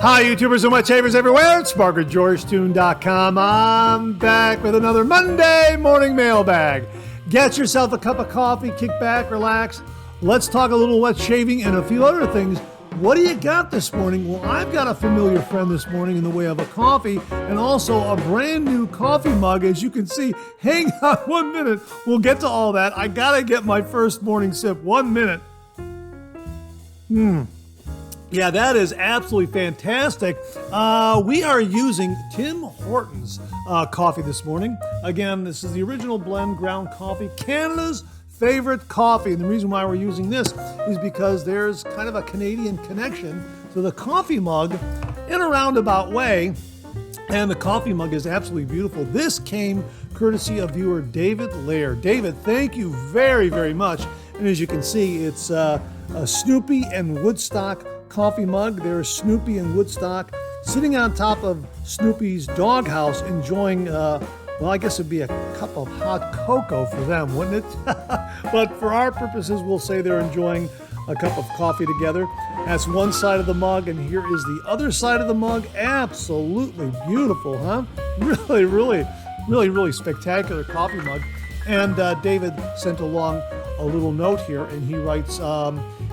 Hi, YouTubers and wet shavers everywhere. It's MargaretGeorgeTune.com. I'm back with another Monday Morning Mailbag. Get yourself a cup of coffee, kick back, relax. Let's talk a little wet shaving and a few other things. What do you got this morning? Well, I've got a familiar friend this morning in the way of a coffee and also a brand new coffee mug. As you can see, hang on 1 minute. We'll get to all that. I got to get my first morning sip. 1 minute. Yeah, that is absolutely fantastic. We are using Tim Hortons coffee this morning. Again, this is the original blend ground coffee, Canada's favorite coffee. And the reason why we're using this is because there's kind of a Canadian connection to the coffee mug in a roundabout way. And the coffee mug is absolutely beautiful. This came courtesy of viewer David Lair. David, thank you very, very much. And as you can see, it's a Snoopy and Woodstock coffee mug. There's Snoopy and Woodstock sitting on top of Snoopy's doghouse enjoying, well, I guess it'd be a cup of hot cocoa for them, wouldn't it? But for our purposes, we'll say they're enjoying a cup of coffee together. That's one side of the mug, and here is the other side of the mug. Absolutely beautiful, huh? Really spectacular coffee mug. And David sent along a little note here, and he writes,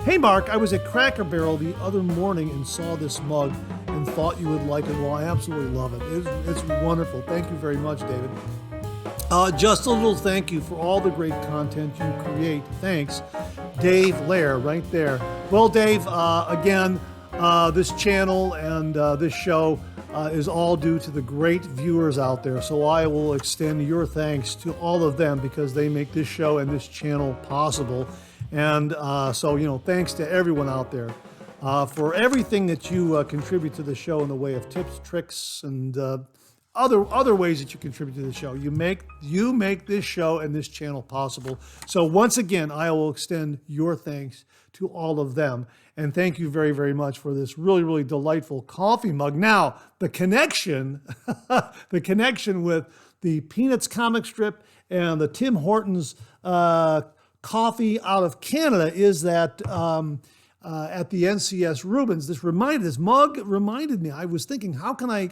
hey Mark, I was at Cracker Barrel the other morning and saw this mug and thought you would like it. Well, I absolutely love it. It's wonderful. Thank you very much, David. Just a little thank you for all the great content you create. Thanks, Dave Lair, right there. Well, Dave, again, this channel and this show is all due to the great viewers out there. So I will extend your thanks to all of them because they make this show and this channel possible. And so, thanks to everyone out there for everything that you contribute to the show in the way of tips, tricks, and other ways that you contribute to the show. You make this show and this channel possible. So once again, I will extend your thanks to all of them. And thank you very, very much for this really delightful coffee mug. Now, the connection with the Peanuts comic strip and the Tim Hortons coffee out of Canada is that at the NCS Rubens, this mug reminded me. I was thinking, how can I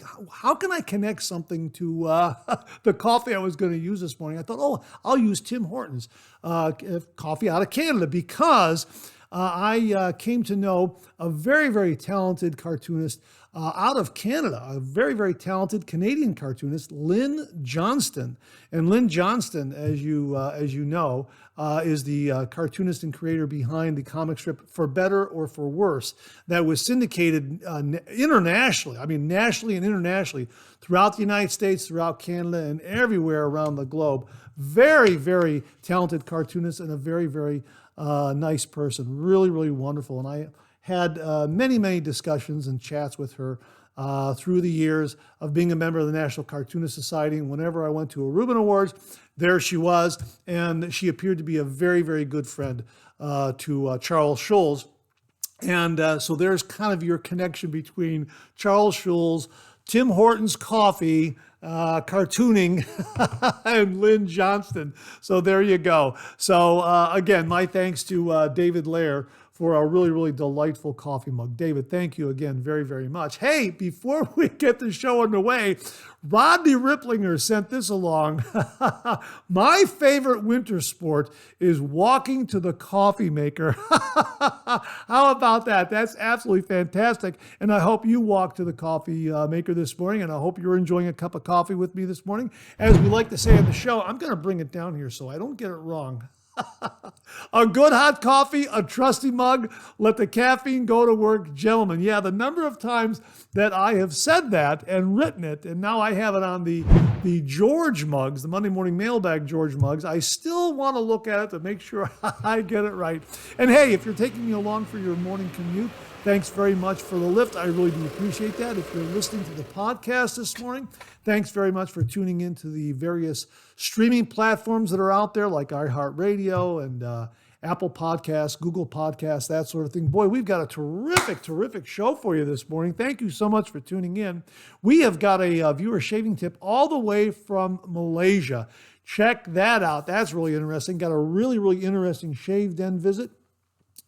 connect something to the coffee I was going to use this morning? I thought, I'll use Tim Hortons coffee out of Canada because I came to know a very talented cartoonist out of Canada, a very talented Canadian cartoonist, Lynn Johnston. And Lynn Johnston, as you know, is the cartoonist and creator behind the comic strip For Better or For Worse that was syndicated internationally. I mean, nationally and internationally throughout the United States, throughout Canada, and everywhere around the globe. Very talented cartoonist and a very nice person. Really wonderful. And I had many discussions and chats with her through the years of being a member of the National Cartoonist Society. And whenever I went to a Reuben Awards, there she was. And she appeared to be a very good friend to Charles Schulz. And so there's kind of your connection between Charles Schulz, Tim Hortons coffee, cartooning, and Lynn Johnston. So there you go. So again, my thanks to David Lair for a really delightful coffee mug. David, thank you again very much. Hey, before we get the show underway, Rodney Ripplinger sent this along. My favorite winter sport is walking to the coffee maker. How about that? That's absolutely fantastic. And I hope you walk to the coffee maker this morning, and I hope you're enjoying a cup of coffee with me this morning. As we like to say on the show, I'm going to bring it down here so I don't get it wrong. A good hot coffee, a trusty mug, let the caffeine go to work, gentlemen. Yeah, the number of times that I have said that and written it, and now I have it on the George mugs, the Monday Morning Mailbag George mugs, I still want to look at it to make sure I get it right. And hey, if you're taking me along for your morning commute, thanks very much for the lift. I really do appreciate that. If you're listening to the podcast this morning, thanks very much for tuning in to the various streaming platforms that are out there like iHeartRadio and Apple Podcasts, Google Podcasts, that sort of thing. Boy, we've got a terrific show for you this morning. Thank you so much for tuning in. We have got a viewer shaving tip all the way from Malaysia. Check that out. That's really interesting. Got a really interesting shave den visit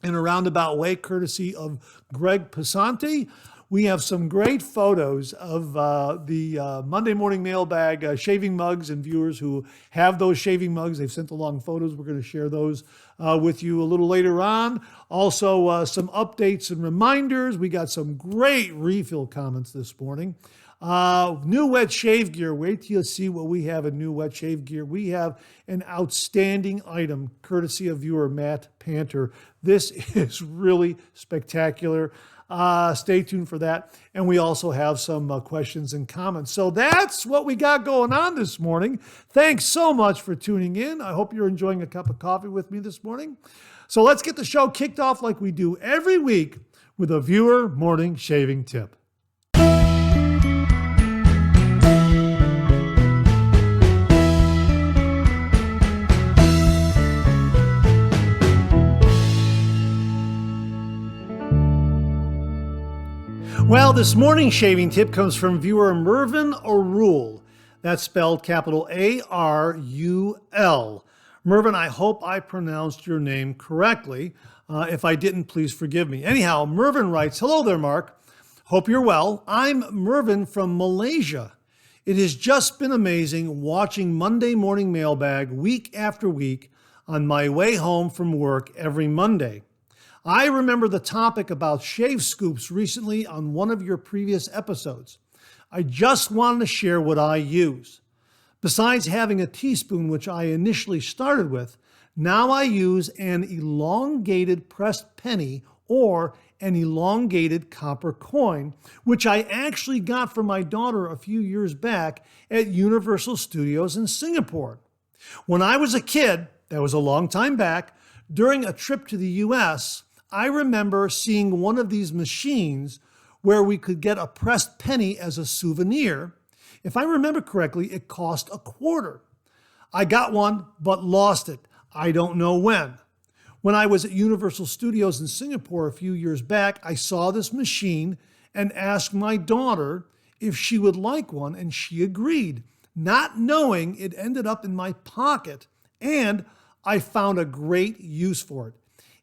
in a roundabout way, courtesy of Greg Pasante. we have some great photos of the Monday Morning Mailbag shaving mugs, and viewers who have those shaving mugs. They've sent along photos. We're going to share those with you a little later on. Also, some updates and reminders. We got some great refill comments this morning. New wet shave gear. Wait till you see what we have in new wet shave gear. We have an outstanding item courtesy of viewer Matt Panter. This is really spectacular. Stay tuned for that. And we also have some questions and comments. So that's what we got going on this morning. Thanks so much for tuning in. I hope you're enjoying a cup of coffee with me this morning. So let's get the show kicked off like we do every week with a viewer morning shaving tip. Well, this morning's shaving tip comes from viewer Mervyn Arul. That's spelled capital A-R-U-L. Mervyn, I hope I pronounced your name correctly. If I didn't, please forgive me. Anyhow, Mervyn writes, "Hello there, Mark. Hope you're well. I'm Mervyn from Malaysia. It has just been amazing watching Monday Morning Mailbag week after week on my way home from work every Monday. I remember the topic about shave scoops recently on one of your previous episodes. I just wanted to share what I use. Besides having a teaspoon, which I initially started with, now I use an elongated pressed penny or an elongated copper coin, which I actually got for my daughter a few years back at Universal Studios in Singapore. When I was a kid, that was a long time back, during a trip to the US, I remember seeing one of these machines where we could get a pressed penny as a souvenir. If I remember correctly, it cost $0.25. I got one, but lost it. I don't know when. When I was at Universal Studios in Singapore a few years back, I saw this machine and asked my daughter if she would like one, and she agreed, not knowing it ended up in my pocket, and I found a great use for it.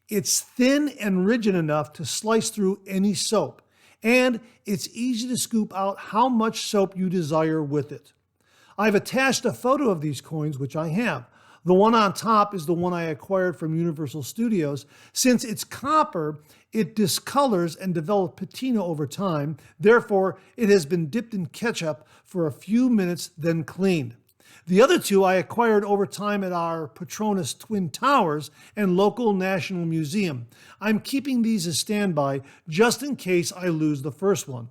It's thin and rigid enough to slice through any soap, and it's easy to scoop out how much soap you desire with it. I've attached a photo of these coins, which I have. The one on top is the one I acquired from Universal Studios. Since it's copper, it discolors and develops patina over time. Therefore, it has been dipped in ketchup for a few minutes, then cleaned. The other two I acquired over time at our Petronas Twin Towers and local National Museum. I'm keeping these as standby just in case I lose the first one.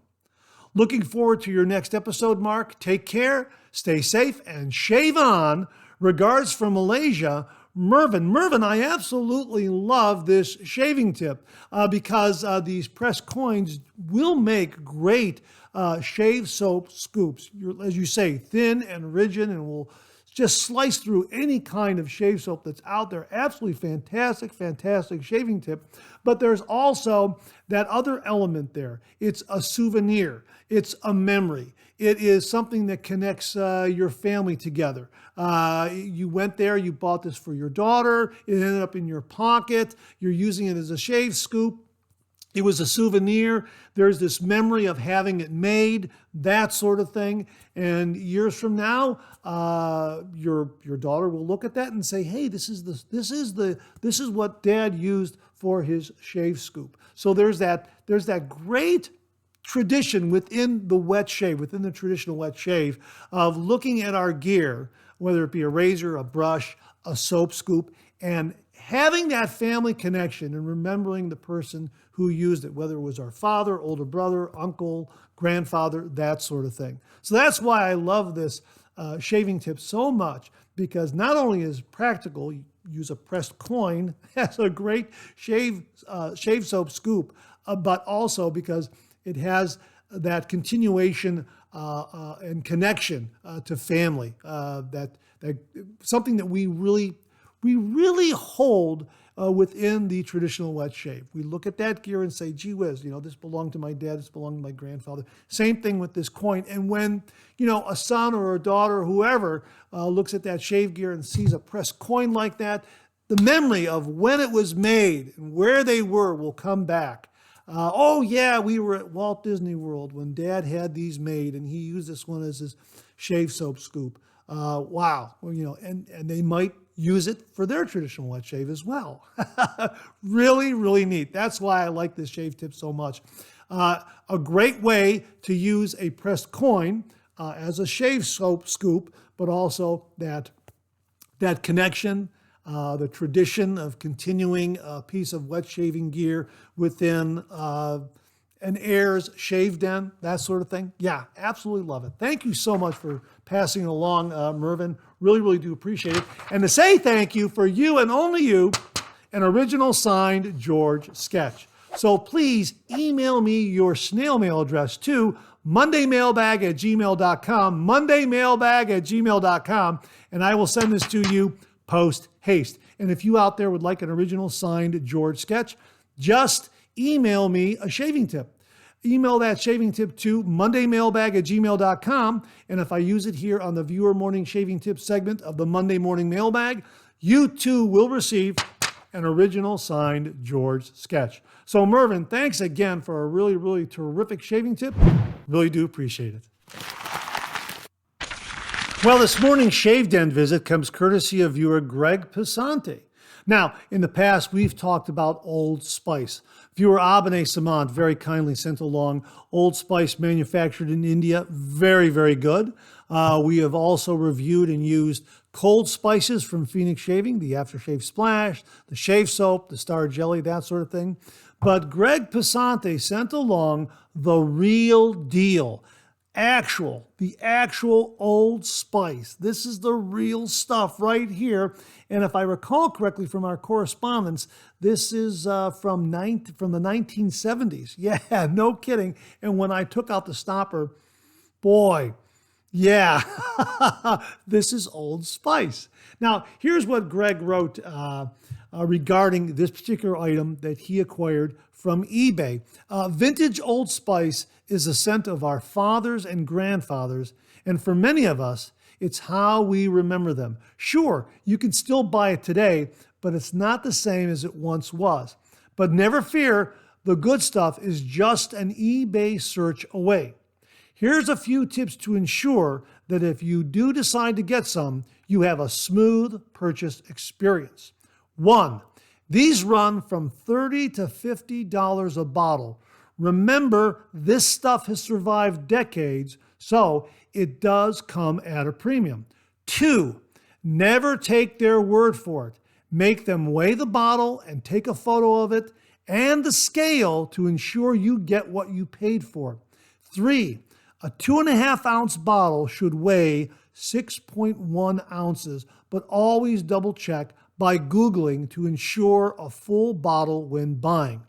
Looking forward to your next episode, Mark. Take care, stay safe, and shave on. Regards from Malaysia, Mervyn. Mervyn, I absolutely love this shaving tip because these pressed coins will make great shave soap scoops. As you say, thin and rigid, and will just slice through any kind of shave soap that's out there. Absolutely fantastic, fantastic shaving tip. But there's also that other element there. It's a souvenir. It's a memory. It is something that connects your family together. You went there, you bought this for your daughter, it ended up in your pocket, you're using it as a shave scoop. It was a souvenir. There's this memory of having it made, that sort of thing. And years from now, your daughter will look at that and say, "Hey, this is what Dad used for his shave scoop." So there's that great tradition within the wet shave, within the traditional wet shave, of looking at our gear, whether it be a razor, a brush, a soap scoop, and having that family connection and remembering the person who used it, whether it was our father, older brother, uncle, grandfather, that sort of thing. So that's why I love this shaving tip so much, because not only is it practical, you use a pressed coin as a great shave soap scoop, but also because it has that continuation and connection to family, that something that we really hold within the traditional wet shave. We look at that gear and say, "Gee whiz, this belonged to my dad, this belonged to my grandfather." Same thing with this coin. And when, a son or a daughter, whoever, looks at that shave gear and sees a pressed coin like that, the memory of when it was made and where they were will come back. Oh yeah, we were at Walt Disney World when Dad had these made, and he used this one as his shave soap scoop. Wow, well, and they might use it for their traditional wet shave as well. Really, really neat. That's why I like this shave tip so much. A great way to use a pressed coin as a shave soap scoop, but also that connection, the tradition of continuing a piece of wet shaving gear within an heir's shave den, that sort of thing. Yeah, absolutely love it. Thank you so much for passing it along, Mervyn. Really, really do appreciate it. And to say thank you for you and only you, an original signed George sketch. So please email me your snail mail address to mondaymailbag@gmail.com, mondaymailbag@gmail.com, and I will send this to you post haste. And if you out there would like an original signed George sketch, just email me a shaving tip. Email that shaving tip to mondaymailbag@gmail.com, and if I use it here on the Viewer Morning Shaving Tips segment of the Monday Morning Mailbag, you too will receive an original signed George sketch. So Mervyn, thanks again for a really, really terrific shaving tip. Really do appreciate it. Well, this morning's Shave Den visit comes courtesy of viewer Greg Pisante. Now, in the past, we've talked about Old Spice. Viewer Abane Samant very kindly sent along Old Spice manufactured in India. Very, very good. We have also reviewed and used cold spices from Phoenix Shaving, the Aftershave Splash, the shave soap, the Star Jelly, that sort of thing. But Greg Pisante sent along the real deal. The actual Old Spice. This is the real stuff right here. And if I recall correctly from our correspondence, this is from the 1970s. Yeah, no kidding. And when I took out the stopper, boy, yeah, this is Old Spice. Now, here's what Greg wrote regarding this particular item that he acquired from eBay. Vintage Old Spice is a scent of our fathers and grandfathers, and for many of us, it's how we remember them. Sure, you can still buy it today, but it's not the same as it once was. But never fear, the good stuff is just an eBay search away. Here's a few tips to ensure that if you do decide to get some, you have a smooth purchase experience. 1, these run from $30 to $50 a bottle. Remember, this stuff has survived decades, so it does come at a premium. 2, never take their word for it. Make them weigh the bottle and take a photo of it and the scale to ensure you get what you paid for. 3, a 2.5 ounce bottle should weigh 6.1 ounces, but always double check by Googling to ensure a full bottle when buying.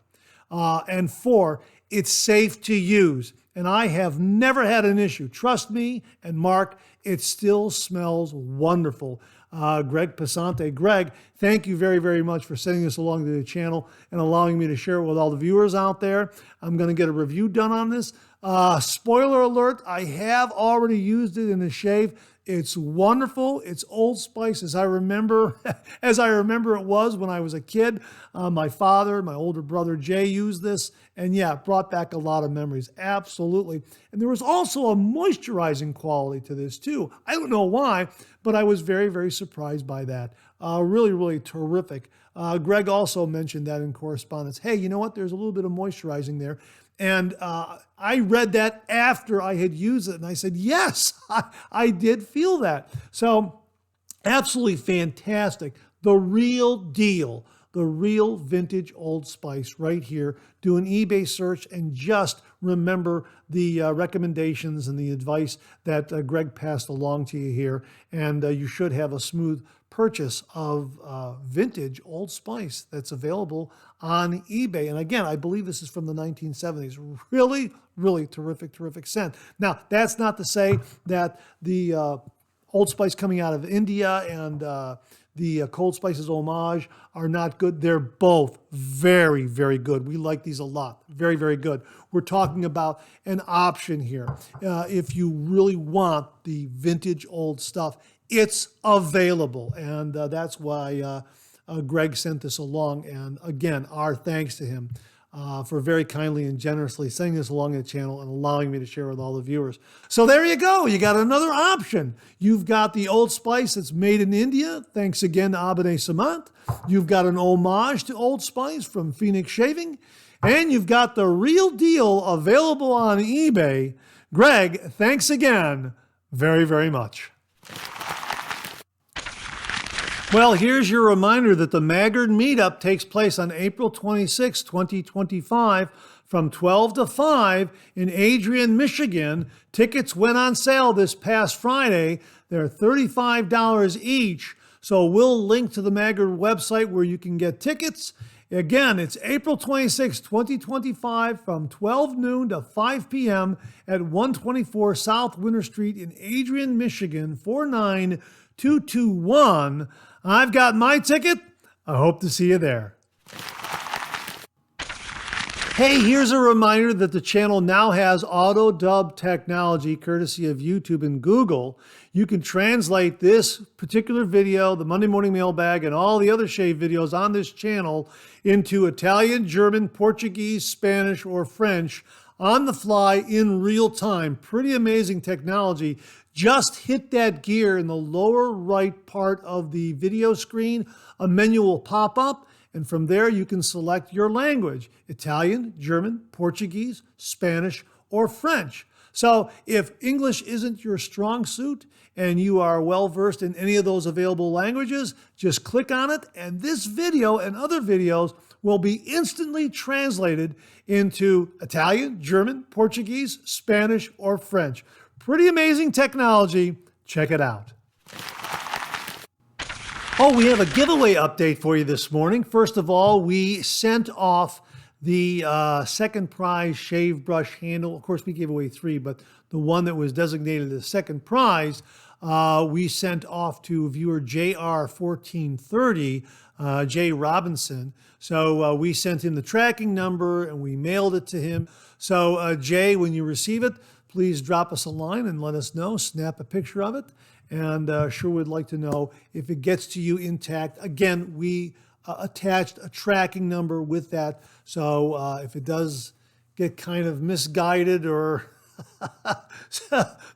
And 4, it's safe to use. And I have never had an issue. Trust me, and Mark, it still smells wonderful. Greg Pisante. Greg, thank you very, very much for sending this along to the channel and allowing me to share it with all the viewers out there. I'm going to get a review done on this. Spoiler alert, I have already used it in a shave. It's wonderful. It's Old Spice as I remember it was when I was a kid. My father, my older brother Jay used this, and yeah, it brought back a lot of memories. Absolutely. And there was also a moisturizing quality to this too. I don't know why, but I was very, very surprised by that. Really, really terrific. Greg also mentioned that in correspondence. Hey, you know what? There's a little bit of moisturizing there. And I read that after I had used it, and I said, yes, I did feel that. So absolutely fantastic. The real deal, the real vintage Old Spice right here. Do an eBay search and just remember the recommendations and the advice that Greg passed along to you here. And you should have a smooth purchase of vintage Old Spice that's available on eBay. And again, I believe this is from the 1970s. Really, really terrific, terrific scent. Now, that's not to say that the Old Spice coming out of India and the Cold Spices Homage are not good. They're both very, very good. We like these a lot. Very, very good. We're talking about an option here. If you really want the vintage old stuff, it's available. And that's why Greg sent this along. And again, our thanks to him. for very kindly and generously sending this along the channel and allowing me to share with all the viewers. So there you go. You got another option. You've got the Old Spice that's made in India. Thanks again to Abhinay Samant. You've got an homage to Old Spice from Phoenix Shaving. And you've got the real deal available on eBay. Greg, thanks again very, very much. Well, here's your reminder that the Maggard Meetup takes place on April 26, 2025 from 12 to 5 in Adrian, Michigan. Tickets went on sale this past Friday. They're $35 each. So we'll link to the Maggard website where you can get tickets. Again, it's April 26, 2025 from 12 noon to 5 p.m. at 124 South Winter Street in Adrian, Michigan, 49221. I've got my ticket. I hope to see you there. Hey, here's a reminder that the channel now has auto dub technology courtesy of YouTube and Google. You can translate this particular video, the Monday Morning Mailbag, and all the other shave videos on this channel into Italian, German, Portuguese, Spanish, or French on the fly in real time. Pretty amazing technology. Just hit that gear in the lower right part of the video screen. A menu will pop up, and from there you can select your language: Italian, German, Portuguese, Spanish, or French. So if English isn't your strong suit and you are well versed in any of those available languages, just click on it, and this video and other videos will be instantly translated into Italian, German, Portuguese, Spanish, or French. Pretty amazing technology. Check it out. Oh, we have a giveaway update for you this morning. First of all, we sent off the second prize shave brush handle. Of course, we gave away 3, but the one that was designated as second prize, we sent off to viewer JR1430, Jay Robinson. So we sent him the tracking number and we mailed it to him. So Jay, when you receive it, please drop us a line and let us know. Snap a picture of it. And sure would like to know if it gets to you intact. Again, we attached a tracking number with that. So if it does get kind of misguided or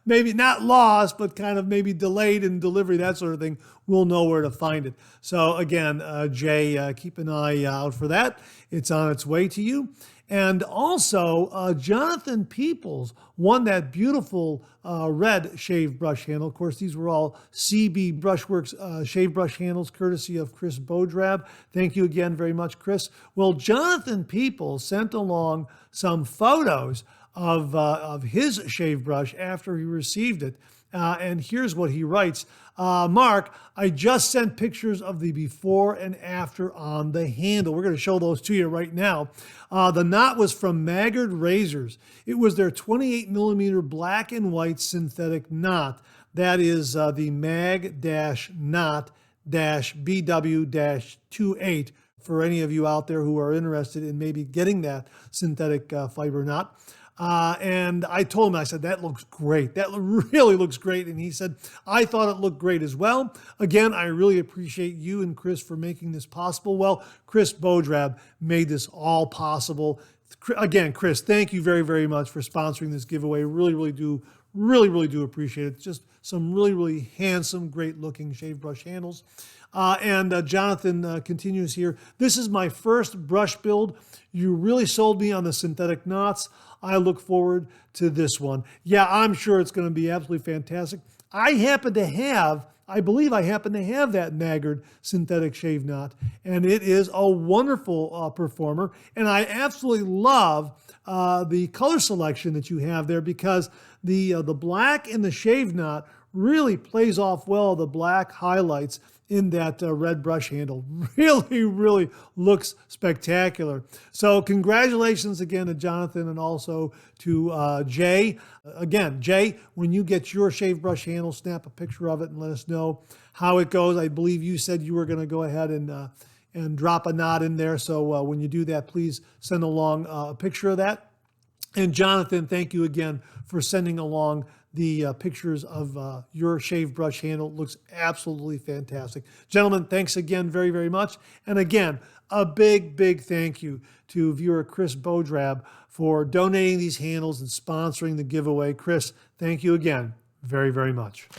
maybe not lost, but kind of maybe delayed in delivery, that sort of thing, we'll know where to find it. So again, Jay, keep an eye out for that. It's on its way to you. And also, Jonathan Peoples won that beautiful red shave brush handle. Of course, these were all CB Brushworks shave brush handles, courtesy of Chris Bodrab. Thank you again very much, Chris. Well, Jonathan Peoples sent along some photos of his shave brush after he received it. And here's what he writes. Mark, I just sent pictures of the before and after on the handle. We're going to show those to you right now. The knot was from Maggard Razors. It was their 28 millimeter black and white synthetic knot. That is the Mag-Knot-BW-28 for any of you out there who are interested in maybe getting that synthetic fiber knot. And I told him, I said, that looks great. That really looks great. And he said, I thought it looked great as well. Again, I really appreciate you and Chris for making this possible. Well, Chris Bodrab made this all possible. Again, Chris, thank you very, very much for sponsoring this giveaway. Really do appreciate it. Just some really handsome, great looking shave brush handles. And Jonathan continues here. This is my first brush build. You really sold me on the synthetic knots. I look forward to this one. Yeah, I'm sure it's going to be absolutely fantastic. I believe I happen to have that Maggard synthetic shave knot, and it is a wonderful performer. And I absolutely love the color selection that you have there, because the black in the shave knot really plays off well the black highlights in that red brush handle. Really looks spectacular. So congratulations again to Jonathan and also to Jay. Again, Jay, when you get your shave brush handle, snap a picture of it and let us know how it goes. I believe you said you were going to go ahead and drop a knot in there. So when you do that, please send along a picture of that. And Jonathan, thank you again for sending along the pictures of your shave brush handle. It looks absolutely fantastic. Gentlemen, thanks again very, very much. And again, a big, big thank you to viewer Chris Bodrab for donating these handles and sponsoring the giveaway. Chris, thank you again very, very much.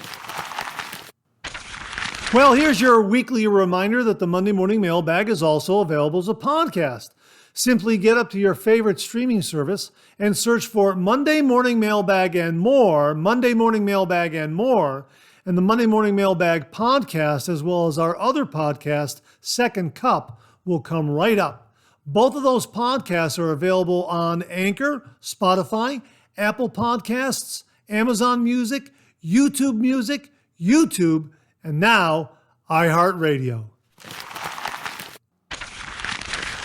Well, here's your weekly reminder that the Monday Morning Mailbag is also available as a podcast. Simply get up to your favorite streaming service and search for Monday Morning Mailbag and more, Monday Morning Mailbag and more, and the Monday Morning Mailbag podcast, as well as our other podcast, Second Cup, will come right up. Both of those podcasts are available on Anchor, Spotify, Apple Podcasts, Amazon Music, YouTube, and now iHeartRadio.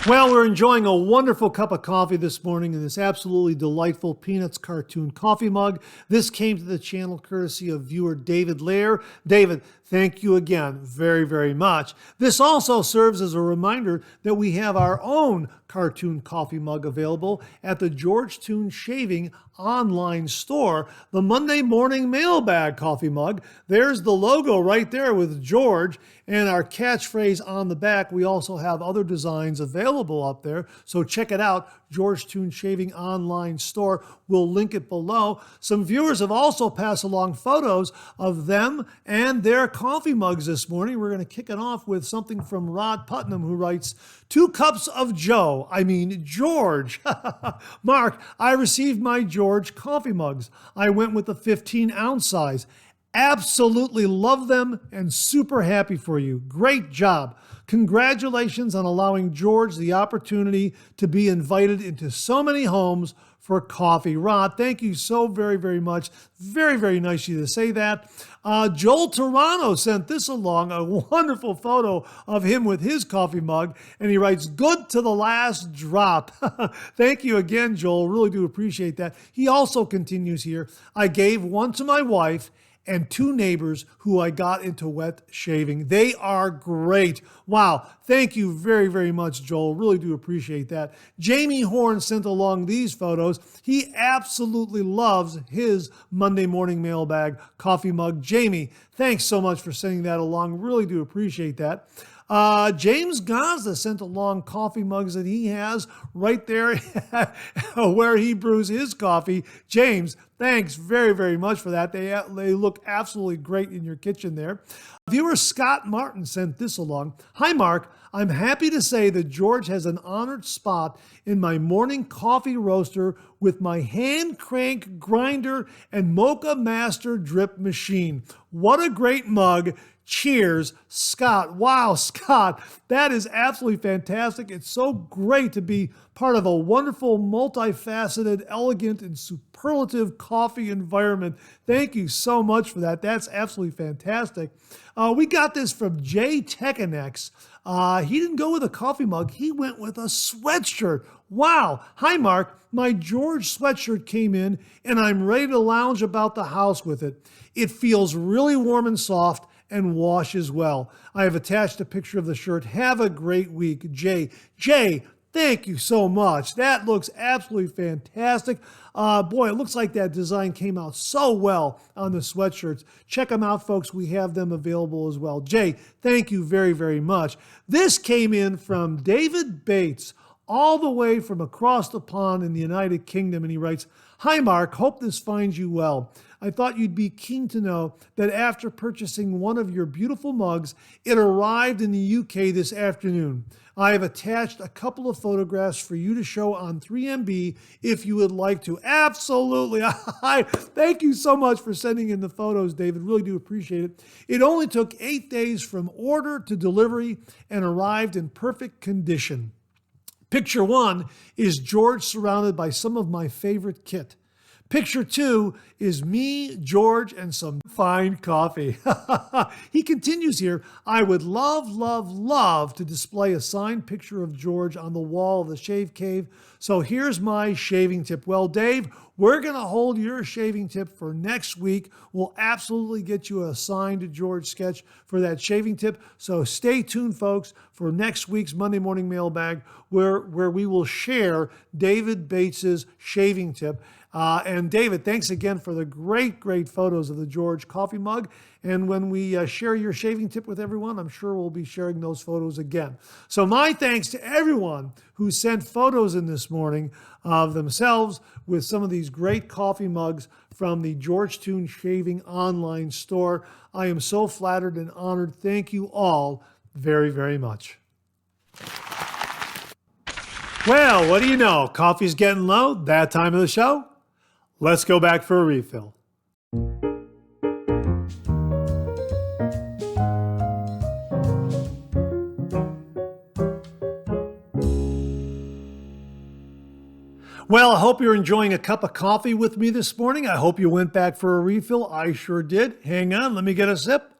Well, we're enjoying a wonderful cup of coffee this morning in this absolutely delightful Peanuts cartoon coffee mug. This came to the channel courtesy of viewer David Lair. David, thank you again very, very much. This also serves as a reminder that we have our own cartoon coffee mug available at the George Toon Shaving online store, the Monday Morning Mailbag coffee mug. There's the logo right there with George and our catchphrase on the back. We also have other designs available up there, so check it out, George Toon Shaving online store. We'll link it below. Some viewers have also passed along photos of them and their coffee mugs this morning. We're going to kick it off with something from Rod Putnam, who writes, 2 cups of George. Mark, I received my George coffee mugs. I went with the 15-ounce size. Absolutely love them and super happy for you. Great job. Congratulations on allowing George the opportunity to be invited into so many homes for coffee. Rod, thank you so very, very much. Very, very nice of you to say that. Joel Toronto sent this along, a wonderful photo of him with his coffee mug, and he writes, good to the last drop. Thank you again, Joel. Really do appreciate that. He also continues here, I gave one to my wife and 2 neighbors who I got into wet shaving. They are great. Wow. Thank you very, very much, Joel. Really do appreciate that. Jamie Horn sent along these photos. He absolutely loves his Monday Morning Mailbag coffee mug. Jamie, thanks so much for sending that along. Really do appreciate that. James Gazda sent along coffee mugs that he has right there where he brews his coffee. James, thanks very, very much for that. They look absolutely great in your kitchen there. Viewer Scott Martin sent this along. Hi, Mark. I'm happy to say that George has an honored spot in my morning coffee roaster with my hand crank grinder and Mocha Master drip machine. What a great mug. Cheers, Scott. Wow, Scott, that is absolutely fantastic. It's so great to be part of a wonderful, multifaceted, elegant, and superlative coffee environment. Thank you so much for that. That's absolutely fantastic. We got this from Jay Techinex. He didn't go with a coffee mug. He went with a sweatshirt. Wow. Hi, Mark. My George sweatshirt came in, and I'm ready to lounge about the house with it. It feels really warm and soft and washes well. I have attached a picture of the shirt. Have a great week, Jay. Jay, thank you so much. That looks absolutely fantastic. Boy, it looks like that design came out so well on the sweatshirts. Check them out, folks. We have them available as well. Jay, thank you very, very much. This came in from David Bates, all the way from across the pond in the United Kingdom, and he writes, Hi, Mark. Hope this finds you well. I thought you'd be keen to know that after purchasing one of your beautiful mugs, it arrived in the UK this afternoon. I have attached a couple of photographs for you to show on 3MB if you would like to. Absolutely. Thank you so much for sending in the photos, David. Really do appreciate it. It only took 8 days from order to delivery and arrived in perfect condition. Picture 1 is George surrounded by some of my favorite kit. Picture 2 is me, George, and some fine coffee. He continues here, I would love to display a signed picture of George on the wall of the Shave Cave So here's my shaving tip. Well, Dave, we're going to hold your shaving tip for next week. We'll absolutely get you a signed George sketch for that shaving tip. So stay tuned, folks, for next week's Monday Morning Mailbag, where we will share David Bates's shaving tip. And David, thanks again for the great photos of the George coffee mug. And when we share your shaving tip with everyone, I'm sure we'll be sharing those photos again. So my thanks to everyone who sent photos in this morning of themselves with some of these great coffee mugs from the George Toon Shaving online store. I am so flattered and honored. Thank you all very, very much. Well, what do you know? Coffee's getting low. That time of the show. Let's go back for a refill. Well, I hope you're enjoying a cup of coffee with me this morning. I hope you went back for a refill. I sure did. Hang on, let me get a sip.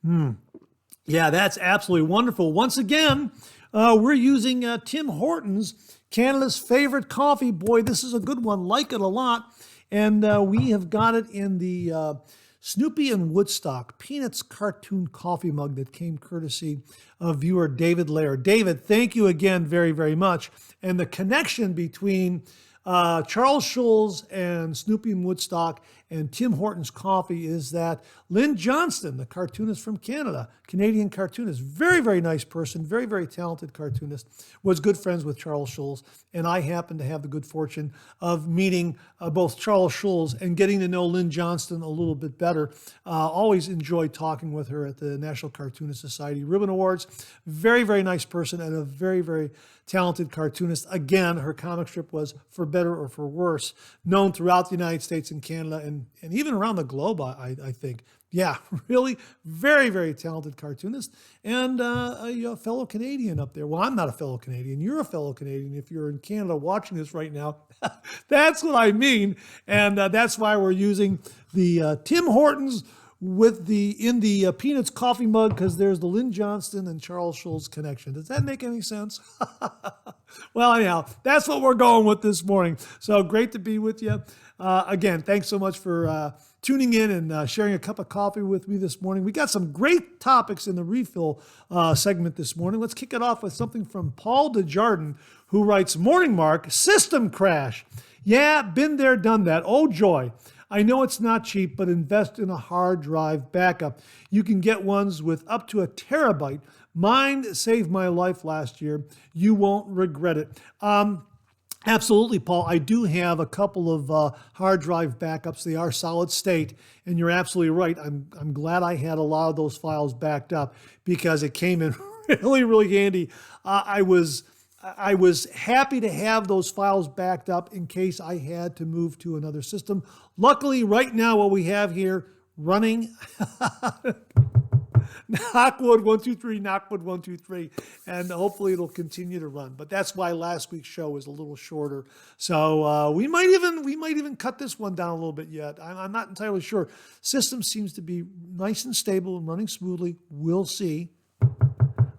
Yeah, that's absolutely wonderful. Once again, we're using Tim Hortons, Canada's favorite coffee. Boy, this is a good one. Like it a lot. And we have got it in the Snoopy and Woodstock Peanuts cartoon coffee mug that came courtesy of viewer David Laird. David, thank you again very, very much. And the connection between Charles Schulz and Snoopy and Woodstock and Tim Hortons coffee is that Lynn Johnston, the cartoonist from Canada, Canadian cartoonist, very, very nice person, very, very talented cartoonist, was good friends with Charles Schulz. And I happened to have the good fortune of meeting both Charles Schulz and getting to know Lynn Johnston a little bit better. Always enjoyed talking with her at the National Cartoonist Society Ribbon Awards. Very, very nice person and a very, very talented cartoonist. Again, her comic strip was For Better or For Worse, known throughout the United States and Canada and even around the globe, I think. Yeah, really very, very talented cartoonist and a fellow Canadian up there. Well, I'm not a fellow Canadian. You're a fellow Canadian if you're in Canada watching this right now. That's what I mean. And that's why we're using the Tim Hortons in the Peanuts coffee mug, because there's the Lynn Johnston and Charles Schulz connection. Does that make any sense? Well, anyhow, that's what we're going with this morning. So great to be with you. Again, thanks so much for tuning in and sharing a cup of coffee with me this morning. We got some great topics in the refill segment this morning. Let's kick it off with something from Paul Desjardins, who writes, "Morning, Mark, system crash. Yeah, been there, done that. Oh, joy. I know it's not cheap, but invest in a hard drive backup. You can get ones with up to a terabyte. Mine saved my life last year. You won't regret it." Absolutely, Paul. I do have a couple of hard drive backups. They are solid state, and you're absolutely right. I'm glad I had a lot of those files backed up because it came in really, really handy. I was happy to have those files backed up in case I had to move to another system. Luckily, right now, what we have here running, knockwood 1 2 3, knockwood 1 2 3, and hopefully it'll continue to run. But that's why last week's show was a little shorter. So we might even cut this one down a little bit yet. I'm not entirely sure. System seems to be nice and stable and running smoothly. We'll see.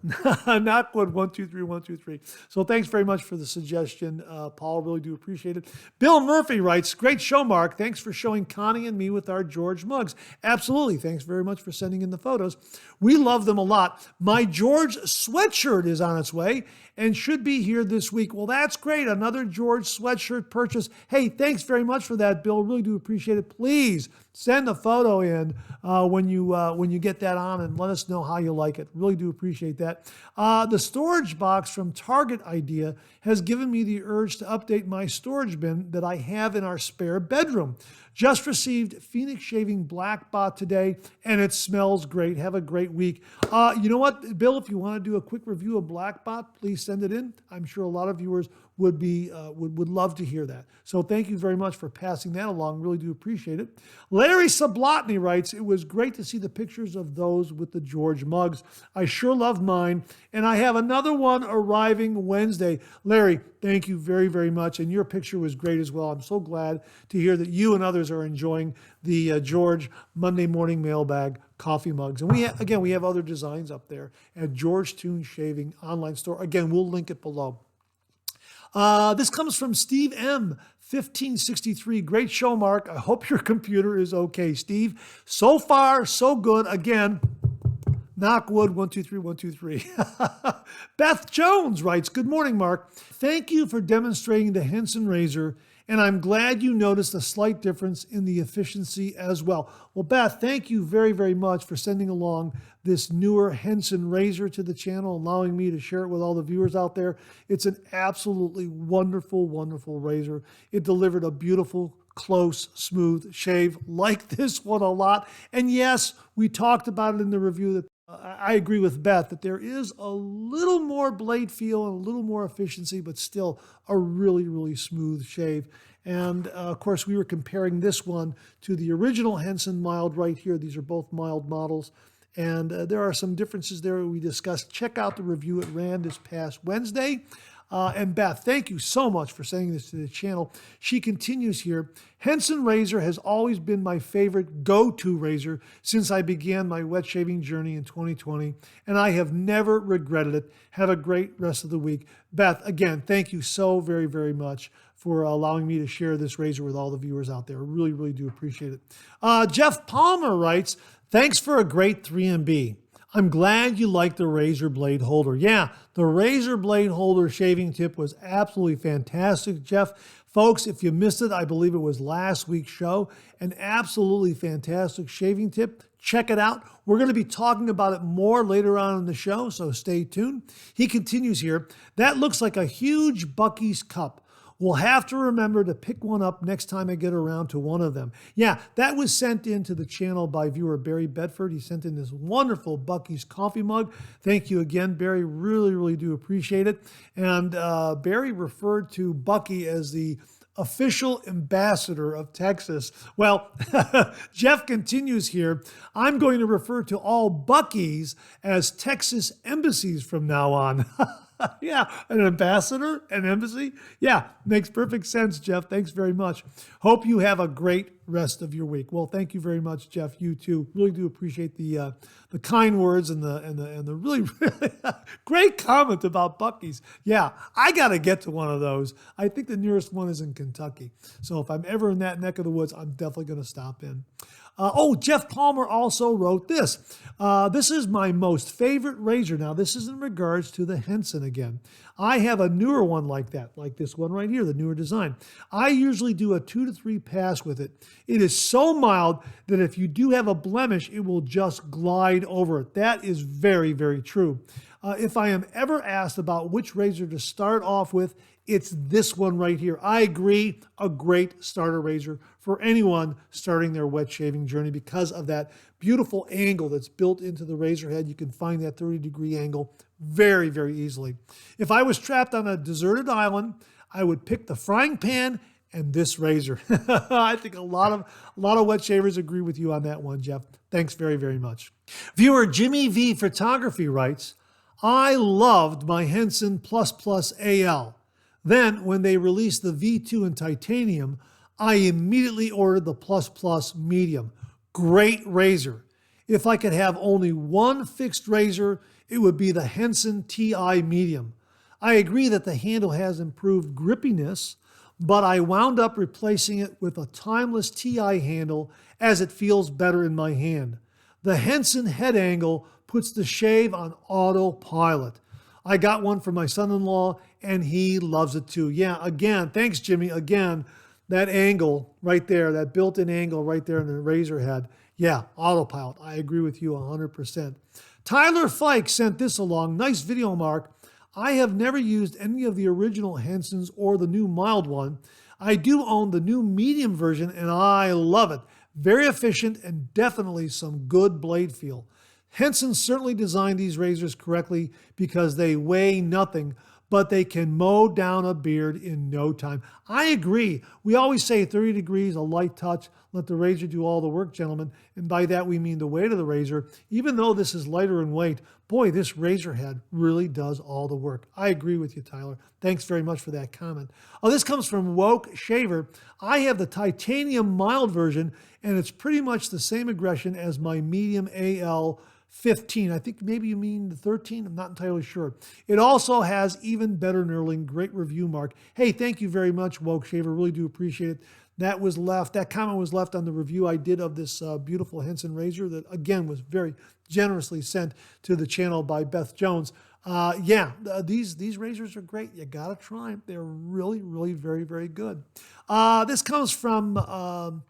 Knockwood 1 2 3 1 2 3. So thanks very much for the suggestion, Paul. Really do appreciate it. Bill Murphy writes, "Great show, Mark. Thanks for showing Connie and me with our George mugs." Absolutely. Thanks very much for sending in the photos. We love them a lot. My George sweatshirt is on its way and should be here this week. Well, that's great. Another George sweatshirt purchase. Hey, thanks very much for that, Bill. Really do appreciate it. Please send a photo in when you get that on and let us know how you like it. Really do appreciate that. The storage box from Target Idea has given me the urge to update my storage bin that I have in our spare bedroom. Just received Phoenix Shaving Black Bot today, and it smells great. Have a great week. You know what, Bill, if you want to do a quick review of Black Bot, please send it in. I'm sure a lot of viewers would love to hear that. So thank you very much for passing that along. Really do appreciate it. Larry Sablotny writes, "It was great to see the pictures of those with the George mugs. I sure love mine, and I have another one arriving Wednesday." Larry, thank you very, very much. And your picture was great as well. I'm so glad to hear that you and others are enjoying the George Monday Morning Mailbag coffee mugs. And we have other designs up there at George Toon Shaving online store. Again, we'll link it below. This comes from Steve M. 1563. Great show, Mark. I hope your computer is okay, Steve. So far, so good. Again, knock wood, 1, 2, 3, 1, 2, 3. Beth Jones writes, good morning, Mark. Thank you for demonstrating the Henson razor, and I'm glad you noticed a slight difference in the efficiency as well. Well, Beth, thank you very, very much for sending along this newer Henson razor to the channel, allowing me to share it with all the viewers out there. It's an absolutely wonderful, wonderful razor. It delivered a beautiful, close, smooth shave like this one a lot. And yes, we talked about it in the review that I agree with Beth that there is a little more blade feel and a little more efficiency, but still a really, really smooth shave. And of course, we were comparing this one to the original Henson mild right here. These are both mild models. And there are some differences there we discussed. Check out the review. It ran this past Wednesday. And Beth, thank you so much for sending this to the channel. She continues here. Henson razor has always been my favorite go-to razor since I began my wet shaving journey in 2020, and I have never regretted it. Have a great rest of the week. Beth, again, thank you so very, very much for allowing me to share this razor with all the viewers out there. I really, really do appreciate it. Jeff Palmer writes, thanks for a great 3MB. I'm glad you like the razor blade holder. Yeah, the razor blade holder shaving tip was absolutely fantastic, Jeff. Folks, if you missed it, I believe it was last week's show, an absolutely fantastic shaving tip. Check it out. We're going to be talking about it more later on in the show, so stay tuned. He continues here. That looks like a huge Buc-ee's cup. We'll have to remember to pick one up next time I get around to one of them. Yeah, that was sent in to the channel by viewer Barry Bedford. He sent in this wonderful Buc-ee's coffee mug. Thank you again, Barry. Really, really do appreciate it. And Barry referred to Buc-ee as the official ambassador of Texas. Well, Jeff continues here. I'm going to refer to all Buc-ee's as Texas embassies from now on. Yeah, an ambassador, an embassy. Yeah, makes perfect sense, Jeff. Thanks very much. Hope you have a great rest of your week. Well, thank you very much, Jeff. You too. Really do appreciate the kind words and the really, really great comment about Buc-ee's. Yeah, I got to get to one of those. I think the nearest one is in Kentucky. So if I'm ever in that neck of the woods, I'm definitely going to stop in. Jeff Palmer also wrote this. This is my most favorite razor. Now, this is in regards to the Henson again. I have a newer one like that, like this one right here, the newer design. I usually do a 2 to 3 pass with it. It is so mild that if you do have a blemish, it will just glide over it. That is very, very true. If I am ever asked about which razor to start off with, it's this one right here. I agree, a great starter razor for anyone starting their wet shaving journey because of that beautiful angle that's built into the razor head. You can find that 30-degree angle very, very easily. If I was trapped on a deserted island, I would pick the frying pan and this razor. I think a lot of wet shavers agree with you on that one, Jeff. Thanks very, very much. Viewer Jimmy V Photography writes, I loved my Henson ++AL. Then, when they released the V2 in titanium, I immediately ordered the ++ medium. Great razor. If I could have only one fixed razor, it would be the Henson TI medium. I agree that the handle has improved grippiness, but I wound up replacing it with a timeless TI handle as it feels better in my hand. The Henson head angle puts the shave on autopilot. I got one for my son-in-law, and he loves it too. Yeah, again, thanks, Jimmy. Again, that angle right there, that built-in angle right there in the razor head. Yeah, autopilot. I agree with you 100%. Tyler Fike sent this along. Nice video, Mark. I have never used any of the original Hensons or the new mild one. I do own the new medium version, and I love it. Very efficient and definitely some good blade feel. Henson certainly designed these razors correctly because they weigh nothing, but they can mow down a beard in no time. I agree. We always say 30 degrees, a light touch, let the razor do all the work, gentlemen. And by that, we mean the weight of the razor. Even though this is lighter in weight, boy, this razor head really does all the work. I agree with you, Tyler. Thanks very much for that comment. This comes from Woke Shaver. I have the titanium mild version, and it's pretty much the same aggression as my medium AL 15. I think maybe you mean the 13. I'm not entirely sure. It also has even better knurling. Great review, Mark. Hey, thank you very much, Woke Shaver. Really do appreciate it. That comment was left on the review I did of this beautiful Henson razor that, again, was very generously sent to the channel by Beth Jones. These razors are great. You got to try them. They're really, really very, very good. This comes from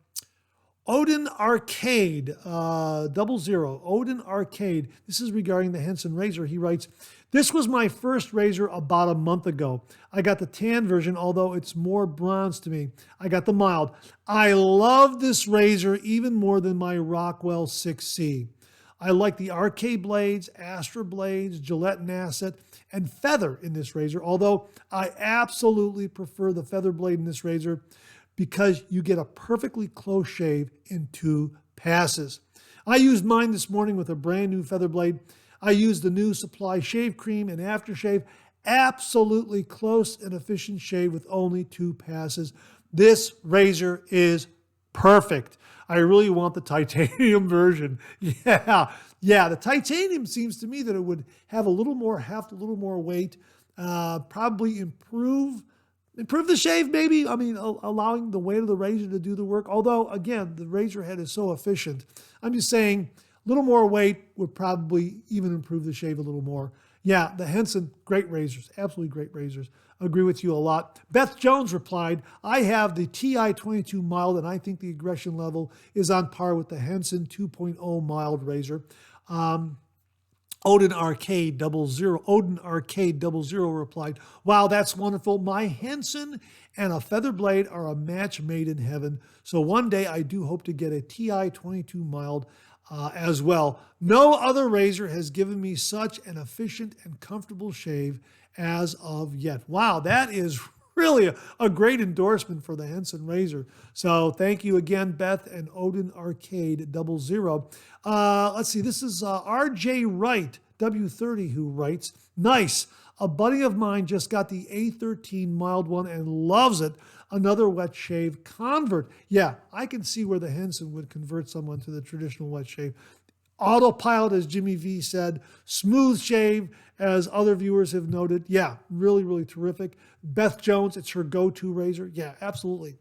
Odin Arcade, 00. Odin Arcade. This is regarding the Henson razor. He writes, this was my first razor about a month ago. I got the tan version, although it's more bronze to me. I got the mild. I love this razor even more than my Rockwell 6C. I like the Arcade blades, Astra blades, Gillette and Asset, and feather in this razor, although I absolutely prefer the feather blade in this razor because you get a perfectly close shave in 2 passes. I used mine this morning with a brand new feather blade. I used the new Supply shave cream and aftershave. Absolutely close and efficient shave with only 2 passes. This razor is perfect. I really want the titanium version. Yeah, the titanium seems to me that it would have a little more heft, a little more weight, probably improve the shave maybe. I mean, allowing the weight of the razor to do the work. Although, again, the razor head is so efficient. I'm just saying a little more weight would probably even improve the shave a little more. Yeah, the Henson, great razors, absolutely great razors. Agree with you a lot. Beth Jones replied, I have the TI-22 mild, and I think the aggression level is on par with the Henson 2.0 mild razor. Odin Arcade 00 replied, wow, that's wonderful. My Henson and a feather blade are a match made in heaven. So one day I do hope to get a TI-22 mild as well. No other razor has given me such an efficient and comfortable shave as of yet. Wow, that is really a great endorsement for the Henson razor. So thank you again, Beth and Odin Arcade 00. Let's see, this is RJ Wright, W30, who writes, nice. A buddy of mine just got the A13 mild one and loves it. Another wet shave convert. Yeah, I can see where the Henson would convert someone to the traditional wet shave. Autopilot, as Jimmy V said. Smooth shave, as other viewers have noted. Yeah, really, really terrific. Beth Jones, it's her go-to razor. Yeah, absolutely.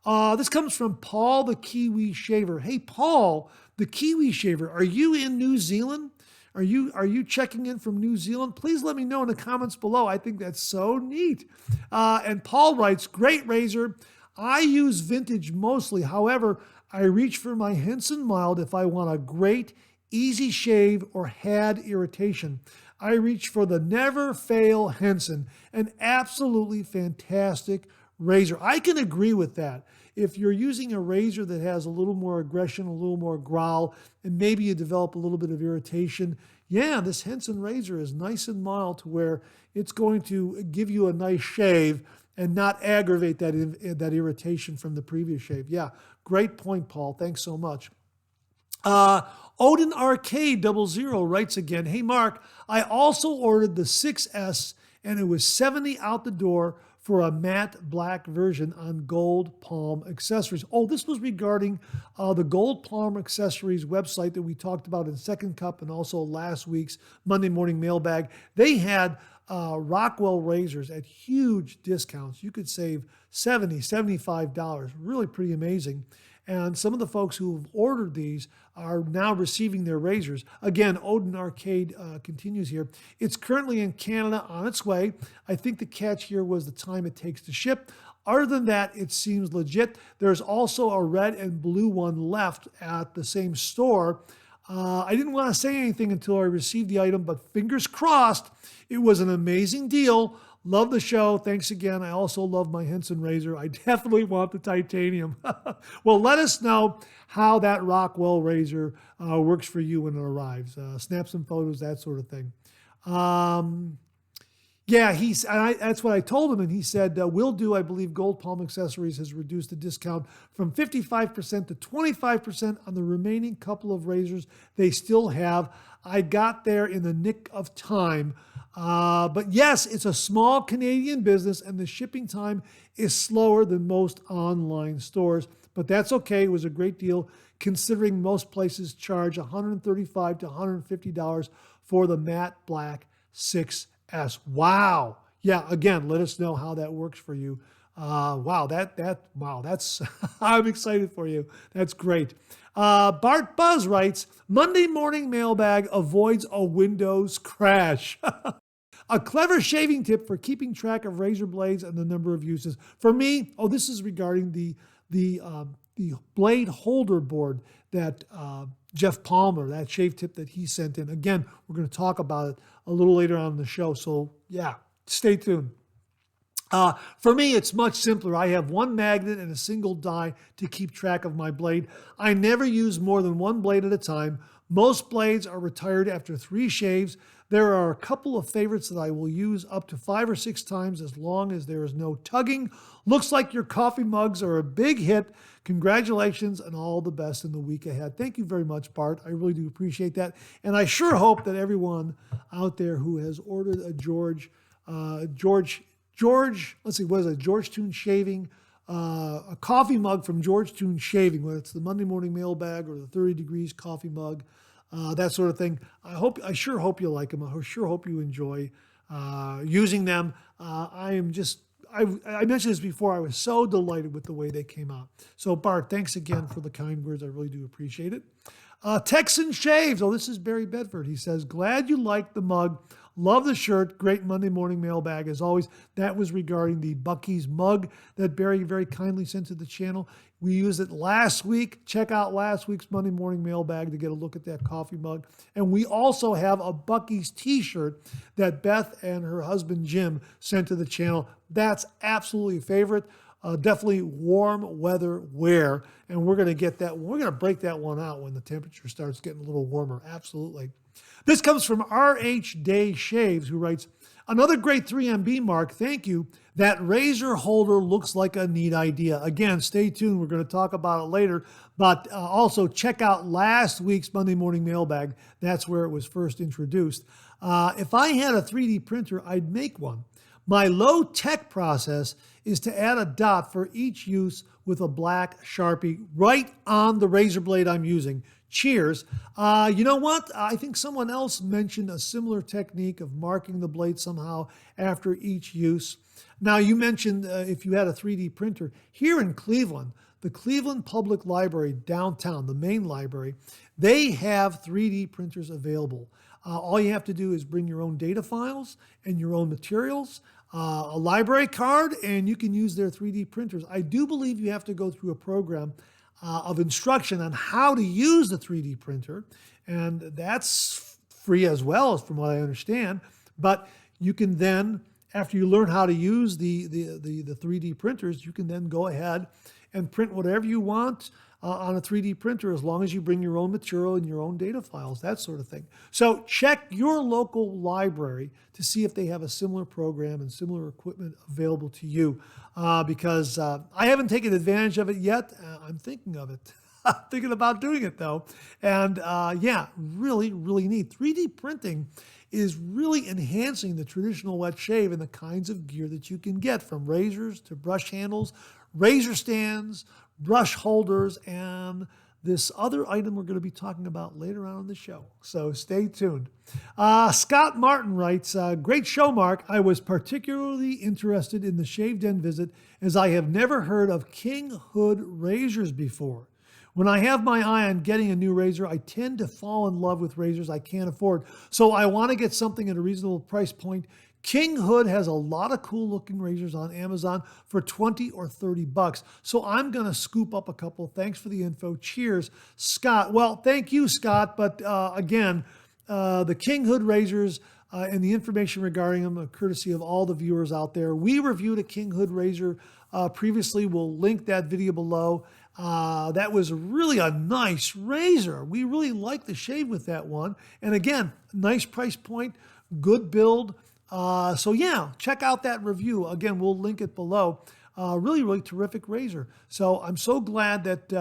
This comes from Paul the Kiwi Shaver. Hey, Paul the Kiwi Shaver, are you in New Zealand? Are you checking in from New Zealand? Please let me know in the comments below. I think that's so neat. And Paul writes, great razor. I use vintage mostly. However, I reach for my Henson mild if I want a great, easy shave or had irritation. I reach for the Never Fail Henson, an absolutely fantastic razor. I can agree with that. If you're using a razor that has a little more aggression, a little more growl, and maybe you develop a little bit of irritation, yeah, this Henson razor is nice and mild to where it's going to give you a nice shave and not aggravate that irritation from the previous shave. Yeah, great point, Paul. Thanks so much. Odin Arcade 00 writes again, hey, Mark, I also ordered the 6S and it was $70 out the door for a matte black version on Gold Palm Accessories. Oh, this was regarding the Gold Palm Accessories website that we talked about in Second Cup and also last week's Monday Morning Mailbag. They had Rockwell razors at huge discounts. You could save $70, $75. Really pretty amazing. And some of the folks who have ordered these are now receiving their razors. Again, Odin Arcade continues here. It's currently in Canada on its way. I think the catch here was the time it takes to ship. Other than that, it seems legit. There's also a red and blue one left at the same store. I didn't want to say anything until I received the item, but fingers crossed, it was an amazing deal. Love the show. Thanks again. I also love my Henson razor. I definitely want the titanium. Well, let us know how that Rockwell razor works for you when it arrives. Snap some photos, that sort of thing. That's what I told him, and he said, will do. I believe Gold Palm Accessories has reduced the discount from 55% to 25% on the remaining couple of razors they still have. I got there in the nick of time. But yes, it's a small Canadian business and the shipping time is slower than most online stores. but that's okay. It was a great deal considering most places charge $135 to $150 for the matte black 6S. Wow. Yeah, again, let us know how that works for you. Wow, that's, I'm excited for you. That's great. Bart Buzz writes, Monday morning mailbag avoids a Windows crash. A clever shaving tip for keeping track of razor blades and the number of uses. For me, this is regarding the blade holder board that Jeff Palmer, that shave tip that he sent in. Again, we're going to talk about it a little later on in the show. So yeah, stay tuned. For me, it's much simpler. I have one magnet and a single die to keep track of my blade. I never use more than one blade at a time. Most blades are retired after 3 shaves. There are a couple of favorites that I will use up to 5 or 6 times as long as there is no tugging. Looks like your coffee mugs are a big hit. Congratulations and all the best in the week ahead. Thank you very much, Bart. I really do appreciate that. And I sure hope that everyone out there who has ordered a George, let's see, what is it? George Toon Shaving, a coffee mug from George Toon Shaving, whether it's the Monday Morning Mailbag or the 30 Degrees coffee mug, that sort of thing. I sure hope you like them. I sure hope you enjoy using them. I mentioned this before. I was so delighted with the way they came out. So Bart, thanks again for the kind words. I really do appreciate it. Texan Shaves. Oh, this is Barry Bedford. He says, glad you liked the mug. Love the shirt. Great Monday morning mailbag as always. That was regarding the Buc-ee's mug that Barry very kindly sent to the channel. We used it last week. Check out last week's Monday morning mailbag to get a look at that coffee mug. And we also have a Buc-ee's t-shirt that Beth and her husband Jim sent to the channel. That's absolutely a favorite. Definitely warm weather wear. And we're going to get that. We're going to break that one out when the temperature starts getting a little warmer. Absolutely. This comes from R.H. Day Shaves, who writes, another great 3MB, Mark. Thank you. That razor holder looks like a neat idea. Again, stay tuned. We're going to talk about it later. But also check out last week's Monday Morning Mailbag. That's where it was first introduced. If I had a 3D printer, I'd make one. My low-tech process is to add a dot for each use with a black Sharpie right on the razor blade I'm using. Cheers. You know what? I think someone else mentioned a similar technique of marking the blade somehow after each use. Now, you mentioned if you had a 3D printer. Here in Cleveland, the Cleveland Public Library downtown, the main library, they have 3D printers available. All you have to do is bring your own data files and your own materials, a library card, and you can use their 3D printers. I do believe you have to go through a program of instruction on how to use the 3D printer, and that's free as well, as from what I understand. But you can then, after you learn how to use the 3D printers, you can then go ahead and print whatever you want on a 3D printer, as long as you bring your own material and your own data files, that sort of thing. So check your local library to see if they have a similar program and similar equipment available to you, because I haven't taken advantage of it yet. I'm thinking of it. I'm thinking about doing it though. And yeah, really, really neat. 3D printing is really enhancing the traditional wet shave and the kinds of gear that you can get, from razors to brush handles, razor stands, brush holders, and this other item we're going to be talking about later on in the show. So stay tuned. Scott Martin writes, great show, Mark. I was particularly interested in the Shave Den visit as I have never heard of King Hood razors before. When I have my eye on getting a new razor, I tend to fall in love with razors I can't afford. So I want to get something at a reasonable price point. King Hood has a lot of cool looking razors on Amazon for $20 or $30. So I'm going to scoop up a couple. Thanks for the info. Cheers, Scott. Well, thank you, Scott. But again, the King Hood razors and the information regarding them are courtesy of all the viewers out there. We reviewed a King Hood razor previously. We'll link that video below. That was really a nice razor. We really liked the shave with that one. And again, nice price point, good build. So yeah, check out that review. Again, we'll link it below. Really, really terrific razor. So I'm so glad that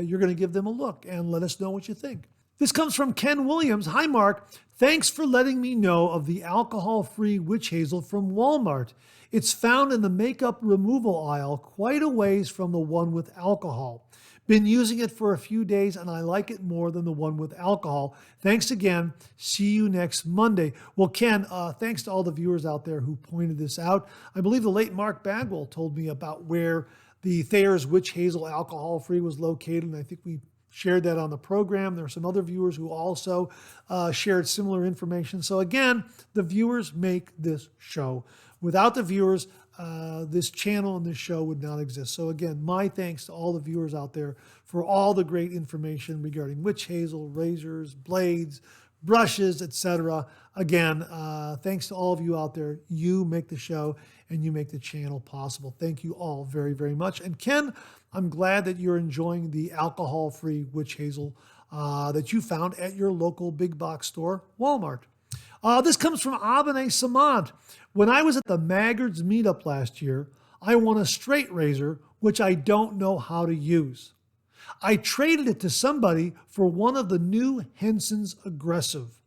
you're going to give them a look and let us know what you think. This comes from Ken Williams. Hi, Mark. Thanks for letting me know of the alcohol-free witch hazel from Walmart. It's found in the makeup removal aisle quite a ways from the one with alcohol. Been using it for a few days and I like it more than the one with alcohol. Thanks again. See you next Monday. Well, Ken, thanks to all the viewers out there who pointed this out. I believe the late Mark Bagwell told me about where the Thayer's Witch Hazel alcohol-free was located, and I think we shared that on the program. There are some other viewers who also shared similar information. So again, the viewers make this show. Without the viewers, this channel and this show would not exist. So again, my thanks to all the viewers out there for all the great information regarding witch hazel, razors, blades, brushes, etc. Again, thanks to all of you out there. You make the show and you make the channel possible. Thank you all very, very much. And Ken, I'm glad that you're enjoying the alcohol-free witch hazel that you found at your local big box store, Walmart. This comes from Abene Samant. When I was at the Maggard's Meetup last year, I won a straight razor, which I don't know how to use. I traded it to somebody for one of the new Henson's Aggressive.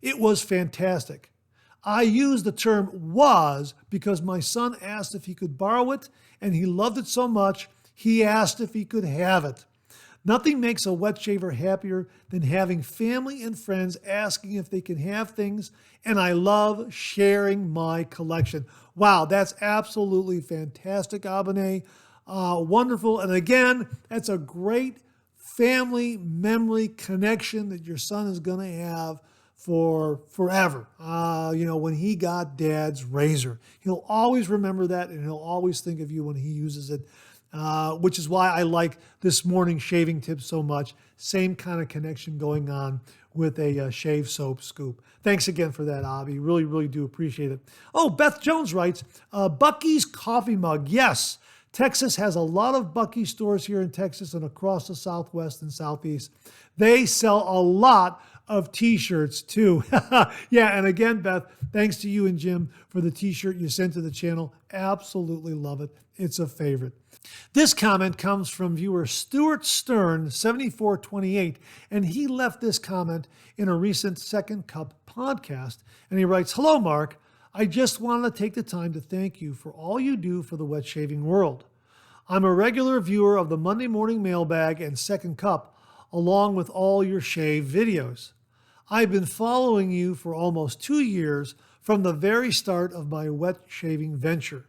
It was fantastic. I use the term was because my son asked if he could borrow it, and he loved it so much, he asked if he could have it. Nothing makes a wet shaver happier than having family and friends asking if they can have things, and I love sharing my collection. Wow, that's absolutely fantastic, Abene. Wonderful. And again, that's a great family memory connection that your son is going to have for forever. When he got Dad's razor, he'll always remember that, and he'll always think of you when he uses it. Which is why I like this morning shaving tip so much. Same kind of connection going on with a shave soap scoop. Thanks again for that, Abby. Really, really do appreciate it. Oh, Beth Jones writes, Bucky's coffee mug. Yes, Texas has a lot of Bucky stores here in Texas and across the Southwest and Southeast. They sell a lot of t-shirts too. Yeah, and again, Beth, thanks to you and Jim for the t-shirt you sent to the channel. Absolutely love it. It's a favorite. This comment comes from viewer Stuart Stern, 7428, and he left this comment in a recent Second Cup podcast. And he writes, Hello, Mark. I just wanted to take the time to thank you for all you do for the wet shaving world. I'm a regular viewer of the Monday Morning Mailbag and Second Cup, along with all your shave videos. I've been following you for almost 2 years from the very start of my wet shaving venture.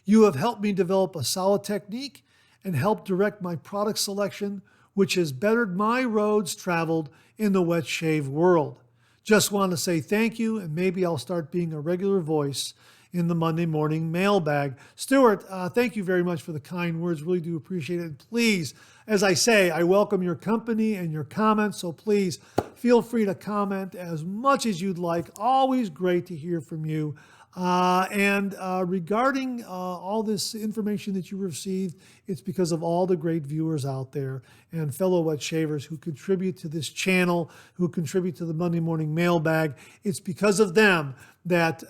You have helped me develop a solid technique and helped direct my product selection, which has bettered my roads traveled in the wet shave world. Just want to say thank you, and maybe I'll start being a regular voice in the Monday Morning Mailbag. Stuart, thank you very much for the kind words. Really do appreciate it. And please, as I say, I welcome your company and your comments, so please feel free to comment as much as you'd like. Always great to hear from you. Regarding all this information that you received, it's because of all the great viewers out there and fellow wet shavers who contribute to this channel, who contribute to the Monday Morning Mailbag. It's because of them that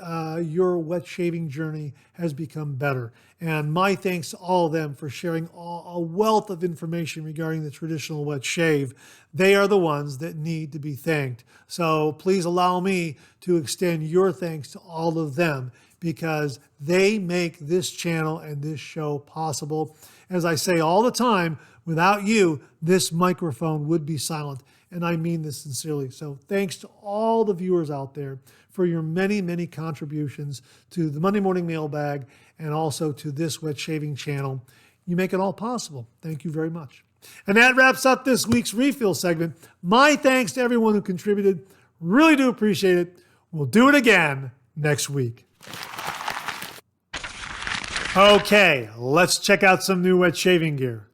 your wet shaving journey has become better. And my thanks to all of them for sharing a wealth of information regarding the traditional wet shave. They are the ones that need to be thanked. So please allow me to extend your thanks to all of them because they make this channel and this show possible. As I say all the time, without you, this microphone would be silent. And I mean this sincerely. So thanks to all the viewers out there for your many, many contributions to the Monday Morning Mailbag and also to this wet shaving channel. You make it all possible. Thank you very much. And that wraps up this week's refill segment. My thanks to everyone who contributed. Really do appreciate it. We'll do it again next week. Okay, let's check out some new wet shaving gear.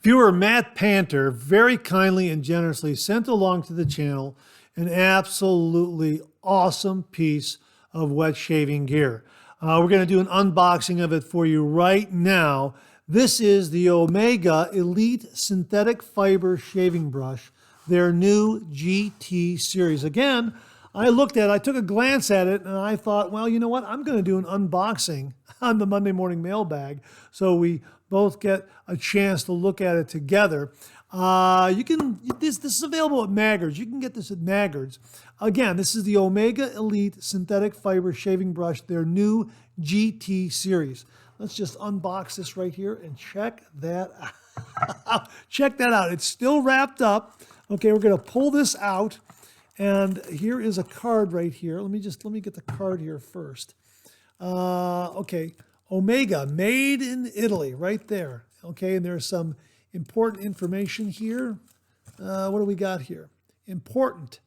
Viewer Matt Panter very kindly and generously sent along to the channel an absolutely awesome piece of wet shaving gear. We're going to do an unboxing of it for you right now. This is the Omega Elite Synthetic Fiber Shaving Brush, their new GT series. Again, I looked at it, I took a glance at it, and I thought, well, you know what? I'm going to do an unboxing on the Monday Morning Mailbag so we both get a chance to look at it together. This is available at Maggard's. You can get this at Maggard's. Again, this is the Omega Elite Synthetic Fiber Shaving Brush, their new GT series. Let's just unbox this right here and check that out. Check that out. It's still wrapped up. Okay, we're going to pull this out. And here is a card right here. Let me get the card here first. Okay, Omega, made in Italy, right there. Okay, and there's some important information here. What do we got here? Important.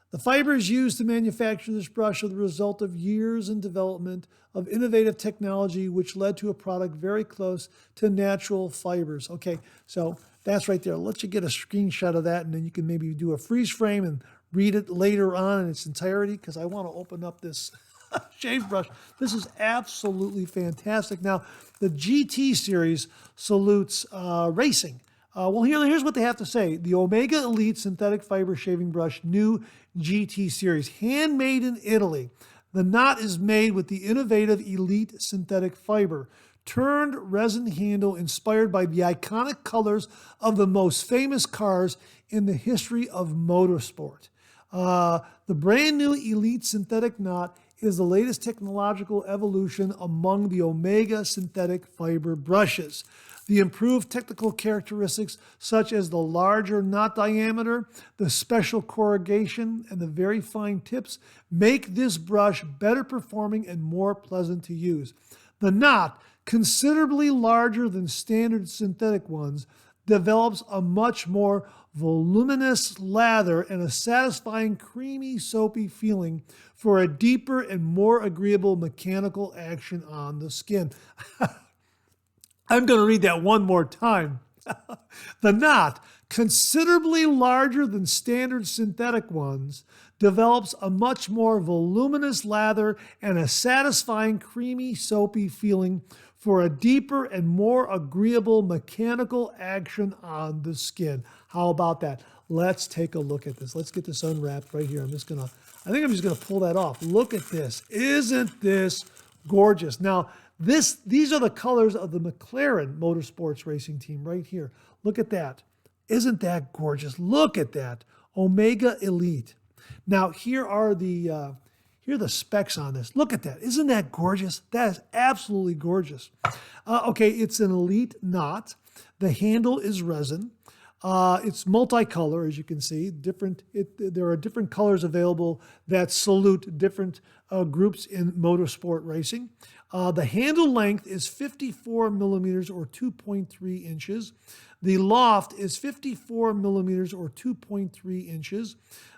The fibers used to manufacture this brush are the result of years in development of innovative technology, which led to a product very close to natural fibers. Okay, so that's right there. I'll let you get a screenshot of that, and then you can maybe do a freeze frame and read it later on in its entirety, because I want to open up this shave brush. This is absolutely fantastic. Now, the GT series salutes racing. Well, here's what they have to say. The Omega Elite Synthetic Fiber Shaving Brush, new GT series, handmade in Italy. The knot is made with the innovative Elite synthetic fiber. Turned resin handle inspired by the iconic colors of the most famous cars in the history of motorsport. The brand new Elite synthetic knot is the latest technological evolution among the Omega synthetic fiber brushes. The improved technical characteristics, such as the larger knot diameter, the special corrugation, and the very fine tips, make this brush better performing and more pleasant to use. The knot, considerably larger than standard synthetic ones, develops a much more voluminous lather and a satisfying creamy soapy feeling for a deeper and more agreeable mechanical action on the skin. I'm going to read that one more time. The knot, considerably larger than standard synthetic ones, develops a much more voluminous lather and a satisfying creamy soapy feeling for a deeper and more agreeable mechanical action on the skin. How about that? Let's take a look at this. Let's get this unwrapped right here. I think I'm just gonna pull that off. Look at this. Isn't this gorgeous? Now, these are the colors of the McLaren Motorsports racing team right here. Look at that. Isn't that gorgeous? Look at that. Omega Elite. Now, here are the specs on this. Look at that. Isn't that gorgeous? That is absolutely gorgeous. Okay, it's an Elite knot. The handle is resin. It's multicolor, as you can see. There are different colors available that salute different groups in motorsport racing. The handle length is 54 millimeters or 2.3 inches. The loft is 54 millimeters or 2.3 inches.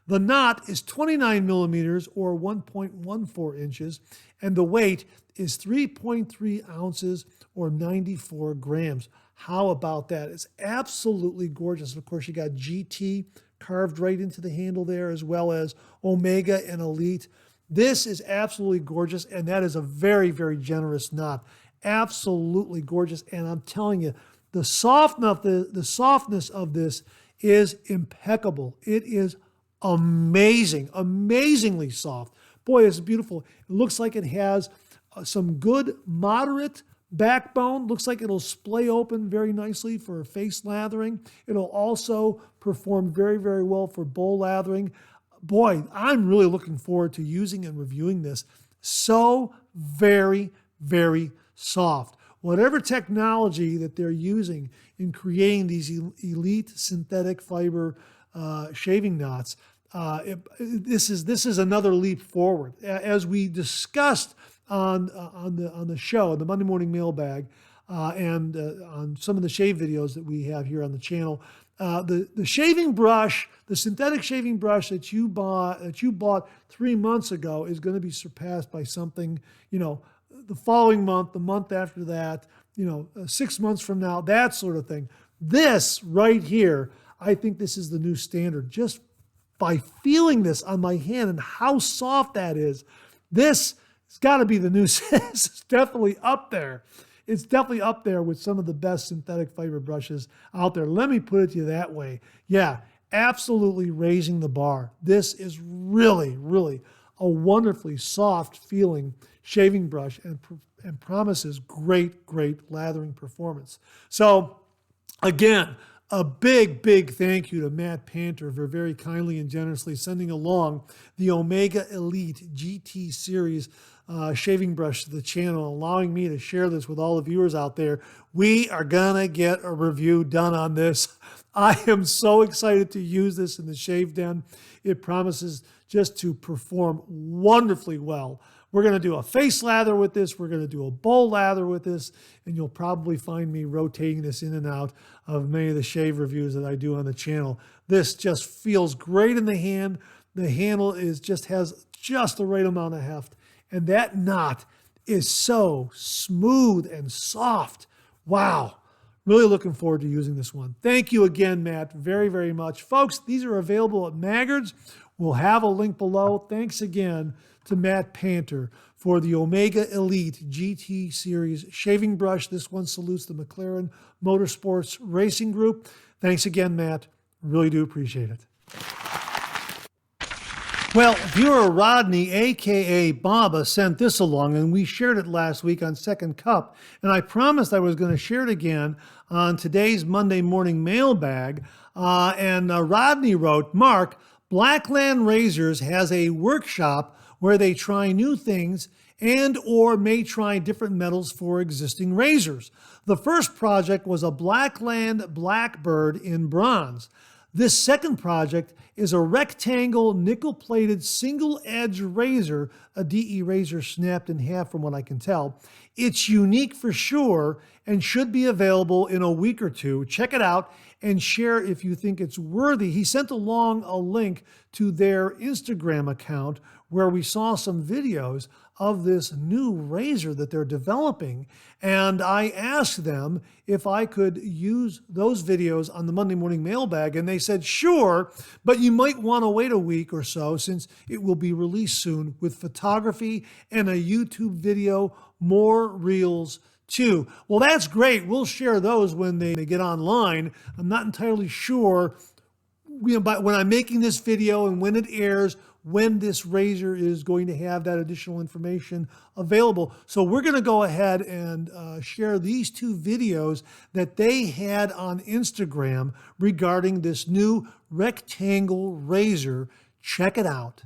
The knot is 29 millimeters or 1.14 inches. And the weight is 3.3 ounces or 94 grams. How about that? It's absolutely gorgeous. Of course, you got GT carved right into the handle there, as well as Omega and Elite. This is absolutely gorgeous, and that is a very, very generous knot. Absolutely gorgeous, and I'm telling you, the softness of this is impeccable. It is amazing, amazingly soft. Boy, it's beautiful. It looks like it has some good moderate backbone. Looks like it'll splay open very nicely for face lathering. It'll also perform very, very well for bowl lathering. Boy, I'm really looking forward to using and reviewing this. So very, very soft. Whatever technology that they're using in creating these elite synthetic fiber shaving knots, this is another leap forward. As we discussed on the show, the Monday Morning Mailbag, and on some of the shave videos that we have here on the channel, the shaving brush, the synthetic shaving brush that you bought 3 months ago is going to be surpassed by something, the following month, the month after that, 6 months from now, that sort of thing. This right here, I think this is the new standard. Just by feeling this on my hand and how soft that is, this has got to be the new. It's definitely up there. It's definitely up there with some of the best synthetic fiber brushes out there. Let me put it to you that way. Yeah, absolutely raising the bar. This is really, really a wonderfully soft feeling shaving brush and promises great, great lathering performance. So again, a big, big thank you to Matt Panter for very kindly and generously sending along the Omega Elite GT Series shaving brush to the channel, allowing me to share this with all the viewers out there. We are gonna get a review done on this. I am so excited to use this in the shave den. It promises just to perform wonderfully well. We're going to do a face lather with this. We're going to do a bowl lather with this. And you'll probably find me rotating this in and out of many of the shave reviews that I do on the channel. This just feels great in the hand. The handle has just the right amount of heft. And that knot is so smooth and soft. Wow. Really looking forward to using this one. Thank you again, Matt, very, very much. Folks, these are available at Maggard's. We'll have a link below. Thanks again to Matt Panter for the Omega Elite GT Series shaving brush. This one salutes the McLaren Motorsports Racing Group. Thanks again, Matt. Really do appreciate it. Well, viewer Rodney, a.k.a. Baba, sent this along, and we shared it last week on Second Cup, and I promised I was going to share it again on today's Monday Morning Mailbag. Rodney wrote, Mark, Blackland Razors has a workshop where they try new things and or may try different metals for existing razors. The first project was a Blackland Blackbird in bronze. This second project is a rectangle nickel-plated single-edge razor, a DE razor snapped in half from what I can tell. It's unique for sure and should be available in a week or two. Check it out and share if you think it's worthy. He sent along a link to their Instagram account where we saw some videos of this new razor that they're developing. And I asked them if I could use those videos on the Monday Morning Mailbag, and they said, sure, but you might want to wait a week or so since it will be released soon with photography and a YouTube video, more reels too. Well, that's great. We'll share those when they get online. I'm not entirely sure but when I'm making this video and when it airs, when this razor is going to have that additional information available. So we're going to go ahead and share these two videos that they had on Instagram regarding this new rectangle razor. Check it out.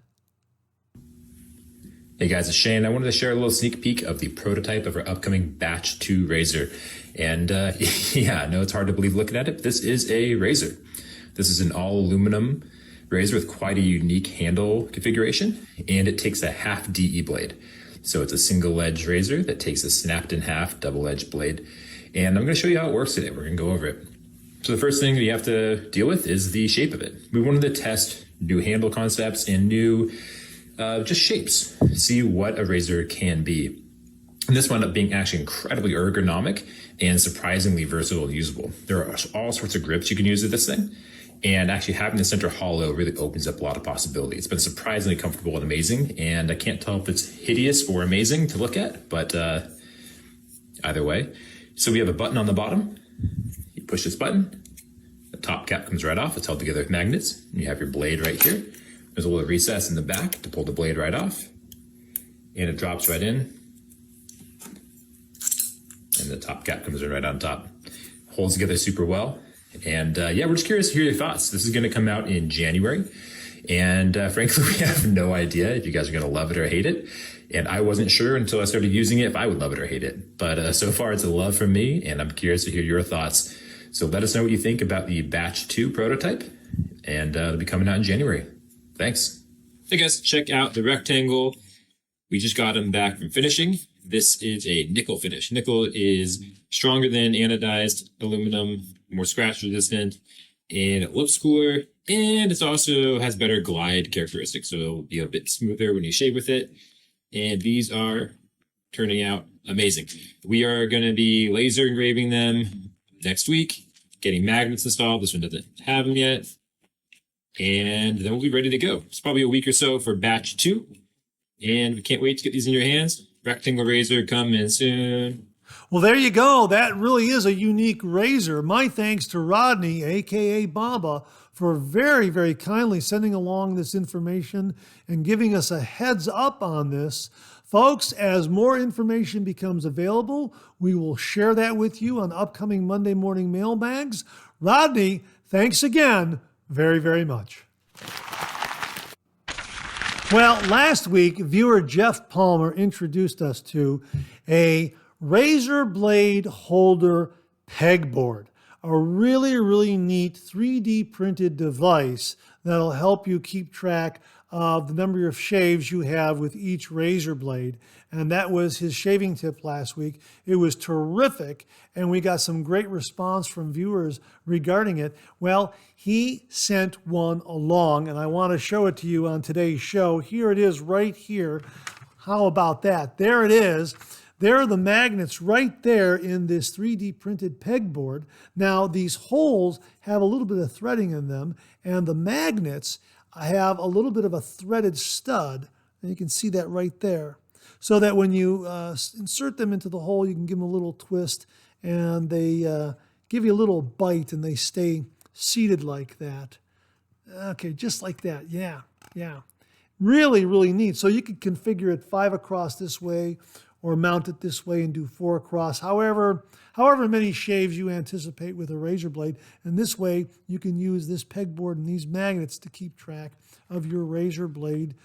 Hey guys, it's Shane. I wanted to share a little sneak peek of the prototype of our upcoming Batch 2 razor. And yeah, I know it's hard to believe looking at it, but this is a razor. This is an all aluminum razor with quite a unique handle configuration, and it takes a half DE blade. So it's a single edge razor that takes a snapped in half double edged blade. And I'm going to show you how it works today. We're going to go over it. So the first thing we have to deal with is the shape of it. We wanted to test new handle concepts and new just shapes, see what a razor can be. And this wound up being actually incredibly ergonomic and surprisingly versatile and usable. There are all sorts of grips you can use with this thing. And actually having the center hollow really opens up a lot of possibilities. It's been surprisingly comfortable and amazing. And I can't tell if it's hideous or amazing to look at, but either way. So we have a button on the bottom. You push this button. The top cap comes right off. It's held together with magnets. And you have your blade right here. There's a little recess in the back to pull the blade right off. And it drops right in. And the top cap comes in right on top. Holds together super well. And yeah, we're just curious to hear your thoughts. This is going to come out in January. And frankly, we have no idea if you guys are going to love it or hate it. And I wasn't sure until I started using it if I would love it or hate it. But so far, it's a love from me. And I'm curious to hear your thoughts. So let us know what you think about the Batch 2 prototype. And it'll be coming out in January. Thanks. Hey guys, check out the rectangle. We just got them back from finishing. This is a nickel finish. Nickel is stronger than anodized aluminum, more scratch resistant, and it looks cooler. And it also has better glide characteristics, so it'll be a bit smoother when you shave with it. And these are turning out amazing. We are going to be laser engraving them next week, getting magnets installed. This one doesn't have them yet. And then we'll be ready to go. It's probably a week or so for Batch 2. And we can't wait to get these in your hands. Rectangle razor coming soon. Well, there you go. That really is a unique razor. My thanks to Rodney, aka Baba, for very, very kindly sending along this information and giving us a heads up on this. Folks, as more information becomes available, we will share that with you on upcoming Monday morning mailbags. Rodney, thanks again very, very much. Well, last week, viewer Jeff Palmer introduced us to a razor blade holder pegboard, a really, really neat 3D printed device that'll help you keep track of the number of shaves you have with each razor blade. And that was his shaving tip last week. It was terrific, and we got some great response from viewers regarding it. Well, he sent one along, and I want to show it to you on today's show. Here it is right here. How about that? There it is. There are the magnets right there in this 3D printed pegboard. Now, these holes have a little bit of threading in them, and the magnets have a little bit of a threaded stud, and you can see that right there. So that when you insert them into the hole, you can give them a little twist, and they give you a little bite, and they stay seated like that. Okay, just like that. Yeah. Really, really neat. So you could configure it 5 across this way, or mount it this way and do 4 across, however many shaves you anticipate with a razor blade. And this way, you can use this pegboard and these magnets to keep track of your razor blade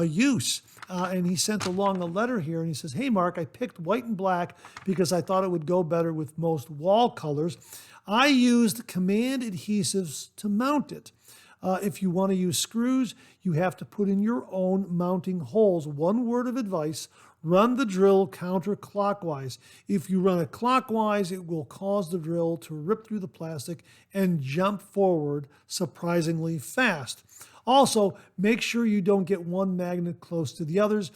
use. And he sent along a letter here, and he says, "Hey, Mark, I picked white and black because I thought it would go better with most wall colors. I used Command adhesives to mount it. If you want to use screws, you have to put in your own mounting holes. One word of advice: run the drill counterclockwise. If you run it clockwise, it will cause the drill to rip through the plastic and jump forward surprisingly fast. Also, make sure you don't get one magnet close to the others.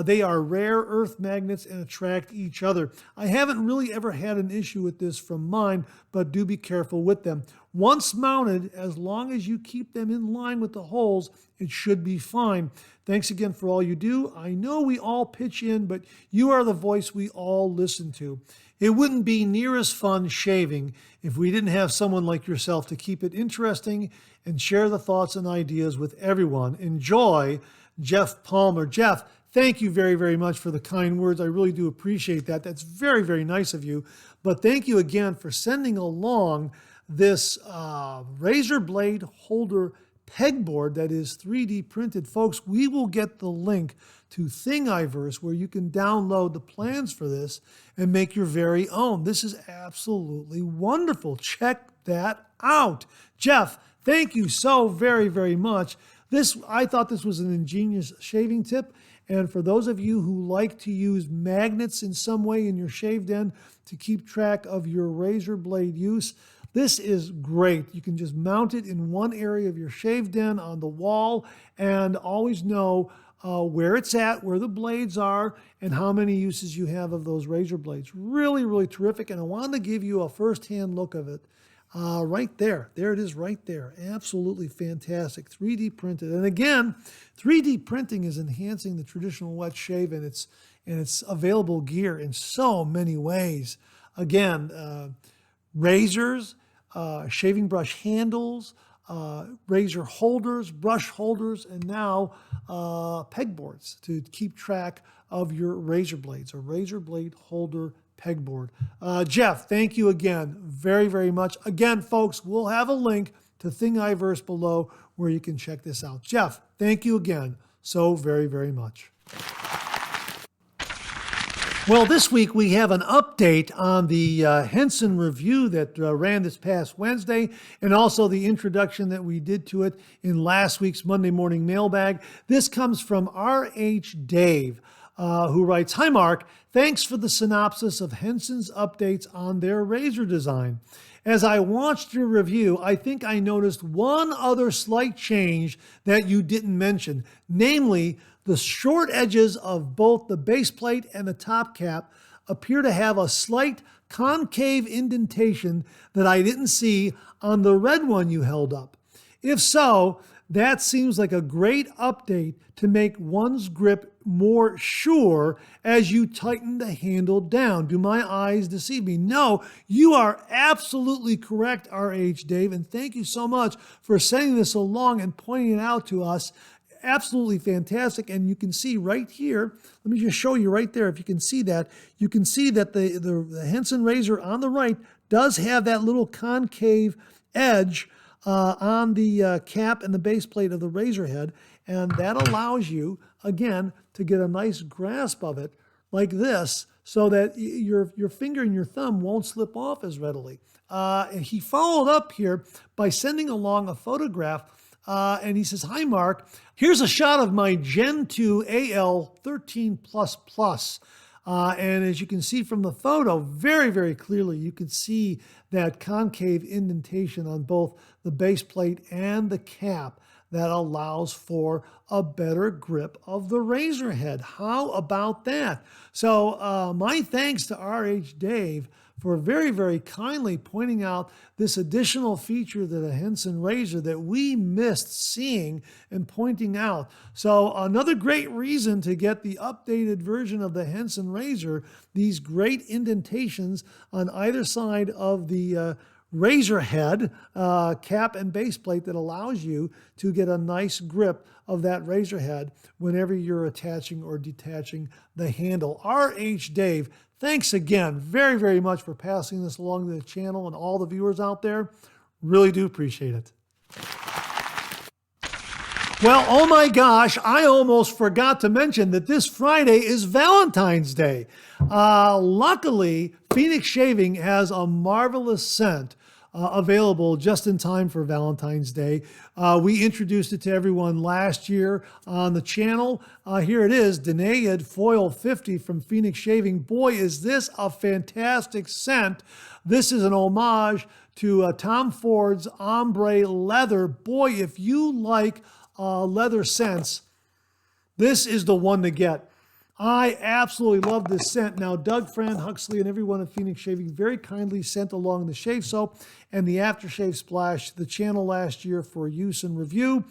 They are rare earth magnets and attract each other. I haven't really ever had an issue with this from mine, but do be careful with them. Once mounted, as long as you keep them in line with the holes, it should be fine. Thanks again for all you do. I know we all pitch in, but you are the voice we all listen to. It wouldn't be near as fun shaving if we didn't have someone like yourself to keep it interesting and share the thoughts and ideas with everyone. Enjoy, Jeff Palmer." Jeff, thank you very, very much for the kind words. I really do appreciate that. That's very, very nice of you. But thank you again for sending along this razor blade holder pegboard that is 3D printed. Folks, we will get the link to Thingiverse where you can download the plans for this and make your very own. This is absolutely wonderful. Check that out. Jeff, thank you so very, very much. I thought this was an ingenious shaving tip. And for those of you who like to use magnets in some way in your shaved end to keep track of your razor blade use, this is great. You can just mount it in one area of your shaved end on the wall and always know where it's at, where the blades are, and how many uses you have of those razor blades. Really, really terrific. And I wanted to give you a first-hand look of it right there. There it is right there. Absolutely fantastic. 3D printed. And again, 3D printing is enhancing the traditional wet shave, and it's available gear in so many ways. Again, razors, shaving brush handles, razor holders, brush holders, and now pegboards to keep track of your razor blades, a razor blade holder pegboard. Jeff, thank you again very, very much. Again, folks, we'll have a link to Thingiverse below where you can check this out. Jeff, thank you again so very, very much. Well, this week we have an update on the Henson review that ran this past Wednesday, and also the introduction that we did to it in last week's Monday Morning Mailbag. This comes from R.H. Dave, who writes, "Hi, Mark. Thanks for the synopsis of Henson's updates on their razor design. As I watched your review, I think I noticed one other slight change that you didn't mention, namely the short edges of both the base plate and the top cap appear to have a slight concave indentation that I didn't see on the red one you held up. If so, that seems like a great update to make one's grip more sure as you tighten the handle down. Do my eyes deceive me? No, you are absolutely correct, RH Dave, and thank you so much for sending this along and pointing it out to us. Absolutely fantastic. And you can see right here, let me just show you right there. If you can see that, you can see that the Henson razor on the right does have that little concave edge on the cap and the base plate of the razor head, and that allows you, again, to get a nice grasp of it like this so that your finger and your thumb won't slip off as readily. And he followed up here by sending along a photograph, and he says, "Hi, Mark. Here's a shot of my Gen 2 AL 13++. And as you can see from the photo, very, very clearly, you can see that concave indentation on both the base plate and the cap that allows for a better grip of the razor head. How about that?" So my thanks to RH Dave for very, very kindly pointing out this additional feature to the Henson razor that we missed seeing and pointing out. So another great reason to get the updated version of the Henson razor, these great indentations on either side of the razor head, cap and base plate that allows you to get a nice grip of that razor head whenever you're attaching or detaching the handle. RH Dave, thanks again very, very much for passing this along to the channel and all the viewers out there. Really do appreciate it. Well, oh my gosh, I almost forgot to mention that this Friday is Valentine's Day. Luckily, Phoenix Shaving has a marvelous scent available just in time for Valentine's Day. We introduced it to everyone last year on the channel. Here it is, Danaid Foil 50 from Phoenix Shaving. Boy, is this a fantastic scent. This is an homage to Tom Ford's Ombre Leather. Boy, if you like leather scents, this is the one to get. I absolutely love this scent. Now, Doug, Fran, Huxley, and everyone at Phoenix Shaving very kindly sent along the shave soap and the aftershave splash to the channel last year for use and review.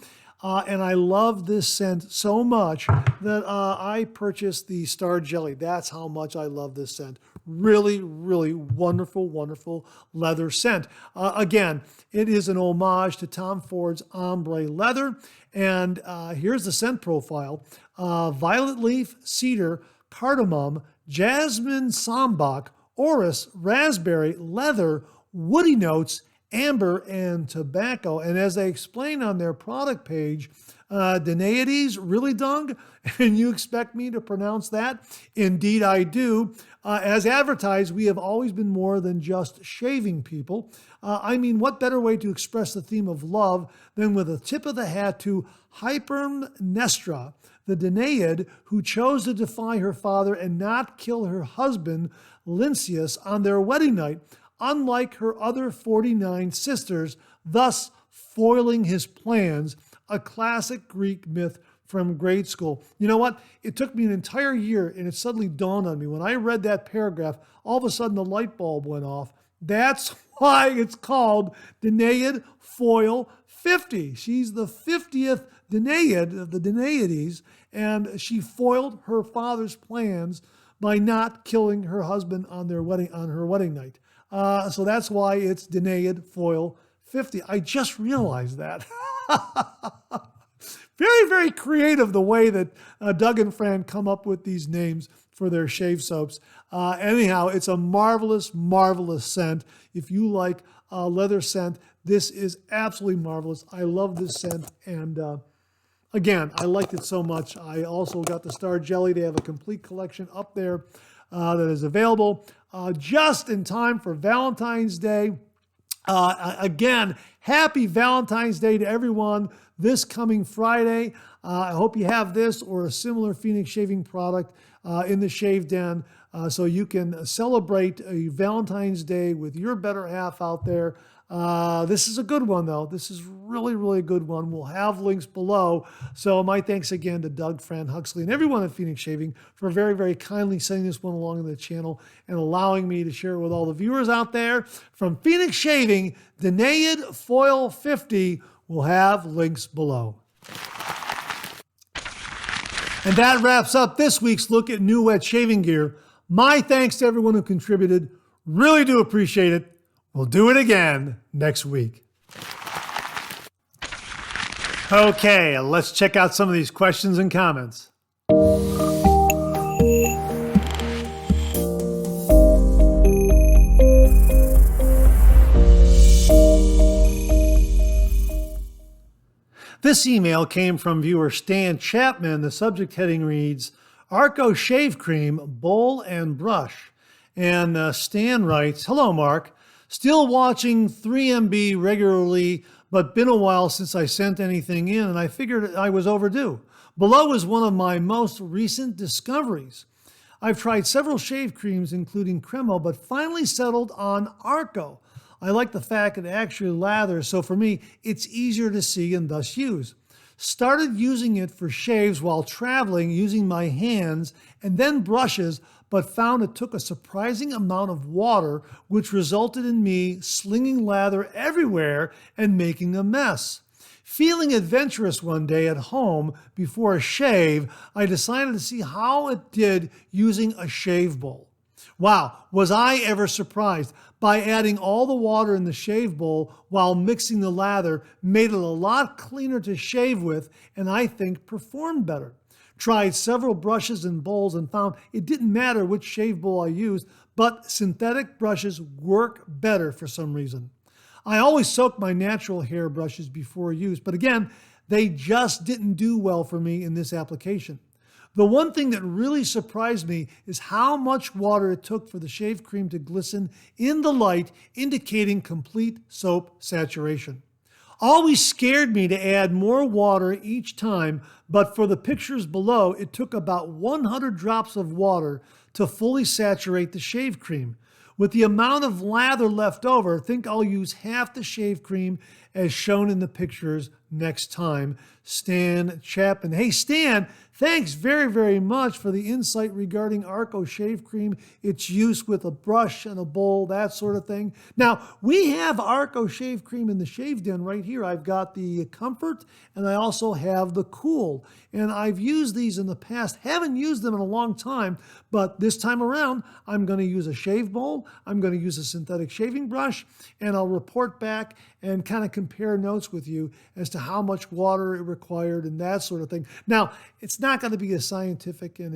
And I love this scent so much that I purchased the Star Jelly. That's how much I love this scent. Really, really wonderful, wonderful leather scent. Again, it is an homage to Tom Ford's Ombre Leather. And here's the scent profile. Violet leaf, cedar, cardamom, jasmine sambac, orris, raspberry, leather, woody notes, amber, and tobacco. And as they explain on their product page, Danaides, really, Dung? And you expect me to pronounce that? Indeed, I do. As advertised, we have always been more than just shaving people. I mean, what better way to express the theme of love than with a tip of the hat to Hypermnestra, the Danaid who chose to defy her father and not kill her husband, Lynceus, on their wedding night, unlike her other 49 sisters, thus foiling his plans, a classic Greek myth from grade school. You know what? It took me an entire year, and it suddenly dawned on me. When I read that paragraph, all of a sudden the light bulb went off. That's why it's called Danaid Foil 50. She's the 50th Danaid of the Danaides, and she foiled her father's plans by not killing her husband on her wedding night. So that's why it's Danaid Foil 50. I just realized that. Very, very creative the way that Doug and Fran come up with these names for their shave soaps. Anyhow, it's a marvelous, marvelous scent. If you like leather scent, this is absolutely marvelous. I love this scent. And again, I liked it so much. I also got the Star Jelly. They have a complete collection up there that is available just in time for Valentine's Day. Again, happy Valentine's Day to everyone this coming Friday. I hope you have this or a similar Phoenix Shaving product in the Shave Den so you can celebrate a Valentine's Day with your better half out there. This is a good one, though. This is really, really a good one. We'll have links below. So my thanks again to Doug, Fran, Huxley, and everyone at Phoenix Shaving for very, very kindly sending this one along to the channel and allowing me to share it with all the viewers out there. From Phoenix Shaving, Danaid Foil 50, We'll have links below. And that wraps up this week's look at new wet shaving gear. My thanks to everyone who contributed. Really do appreciate it. We'll do it again next week. Okay, let's check out some of these questions and comments. This email came from viewer Stan Chapman. The subject heading reads, Arko Shave Cream, Bowl and Brush. And Stan writes, Hello, Mark. Still watching 3MB regularly, but been a while since I sent anything in, and I figured I was overdue. Below is one of my most recent discoveries. I've tried several shave creams, including Cremo, but finally settled on Arko. I like the fact it actually lathers, so for me, it's easier to see and thus use. Started using it for shaves while traveling using my hands and then brushes, but found it took a surprising amount of water, which resulted in me slinging lather everywhere and making a mess. Feeling adventurous one day at home before a shave, I decided to see how it did using a shave bowl. Wow, was I ever surprised. By adding all the water in the shave bowl while mixing the lather made it a lot cleaner to shave with, and I think performed better. Tried several brushes and bowls and found it didn't matter which shave bowl I used, but synthetic brushes work better for some reason. I always soak my natural hair brushes before use, but again, they just didn't do well for me in this application. The one thing that really surprised me is how much water it took for the shave cream to glisten in the light, indicating complete soap saturation. Always scared me to add more water each time, but for the pictures below, it took about 100 drops of water to fully saturate the shave cream. With the amount of lather left over, I think I'll use half the shave cream as shown in the pictures next time. Stan Chapman. Hey, Stan, thanks very, very much for the insight regarding Arko shave cream, its use with a brush and a bowl, that sort of thing. Now, we have Arko shave cream in the shave den right here. I've got the Comfort and I also have the Cool. And I've used these in the past, haven't used them in a long time, but this time around, I'm going to use a shave bowl, I'm going to use a synthetic shaving brush, and I'll report back and kind of compare notes with you as to how much water it required and that sort of thing. Now, it's not going to be as scientific and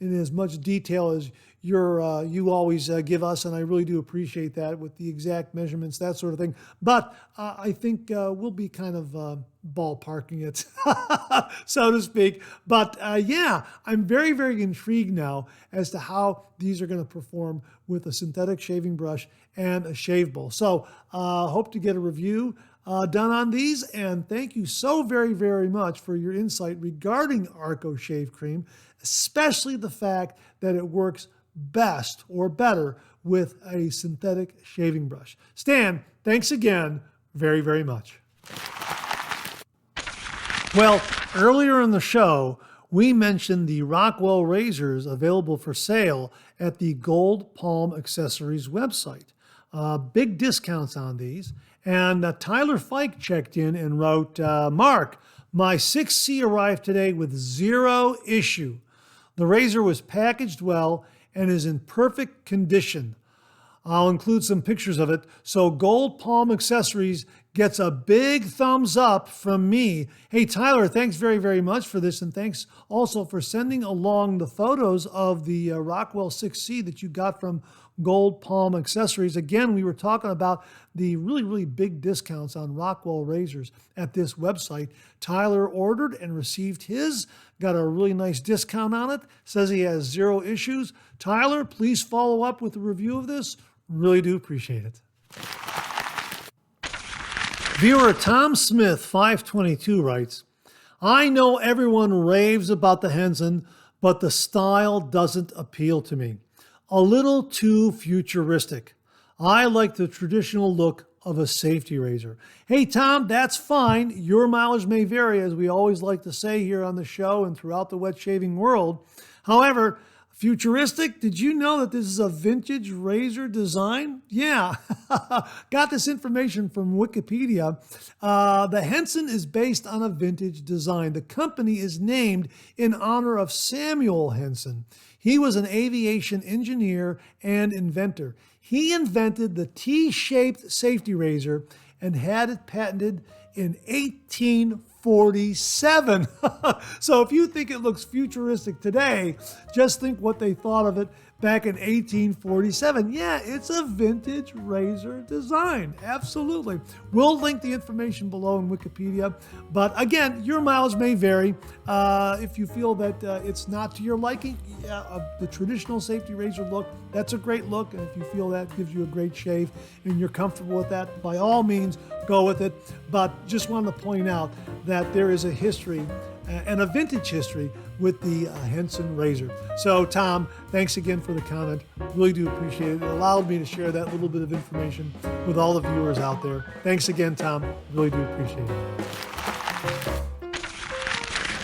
as much detail as you always give us, and I really do appreciate that with the exact measurements, that sort of thing. But I think we'll be kind of ballparking it, so to speak. But yeah, I'm very, very intrigued now as to how these are going to perform with a synthetic shaving brush and a shave bowl. So hope to get a review done on these, and thank you so very, very much for your insight regarding Arko shave cream, especially the fact that it works best or better with a synthetic shaving brush. Stan, thanks again very, very much. Well, earlier in the show, we mentioned the Rockwell razors available for sale at the Gold Palm Accessories website. Big discounts on these. And Tyler Fike checked in and wrote, Mark, my 6C arrived today with 0 issue. The razor was packaged well and is in perfect condition. I'll include some pictures of it. So Gold Palm Accessories gets a big thumbs up from me. Hey, Tyler, thanks very, very much for this. And thanks also for sending along the photos of the Rockwell 6C that you got from Gold Palm Accessories. Again, we were talking about the really, really big discounts on Rockwell razors at this website. Tyler ordered and received his, got a really nice discount on it, says he has 0 issues. Tyler, please follow up with a review of this. Really do appreciate it. Viewer Tom Smith 522 writes, I know everyone raves about the Henson, but the style doesn't appeal to me. A little too futuristic. I like the traditional look of a safety razor. Hey, Tom, that's fine. Your mileage may vary, as we always like to say here on the show and throughout the wet shaving world. However, Futuristic? Did you know that this is a vintage razor design? Yeah, got this information from Wikipedia. The Henson is based on a vintage design. The company is named in honor of Samuel Henson. He was an aviation engineer and inventor. He invented the T-shaped safety razor and had it patented in 1847. So if you think it looks futuristic today, just think what they thought of it back in 1847. Yeah, it's a vintage razor design. Absolutely. We'll link the information below in Wikipedia. But again, your mileage may vary. If you feel that it's not to your liking, the traditional safety razor look, that's a great look. And if you feel that gives you a great shave and you're comfortable with that, by all means, go with it. But just wanted to point out that there is a history and a vintage history with the Henson razor. So, Tom, thanks again for the comment. Really do appreciate it. It allowed me to share that little bit of information with all the viewers out there. Thanks again, Tom. Really do appreciate it.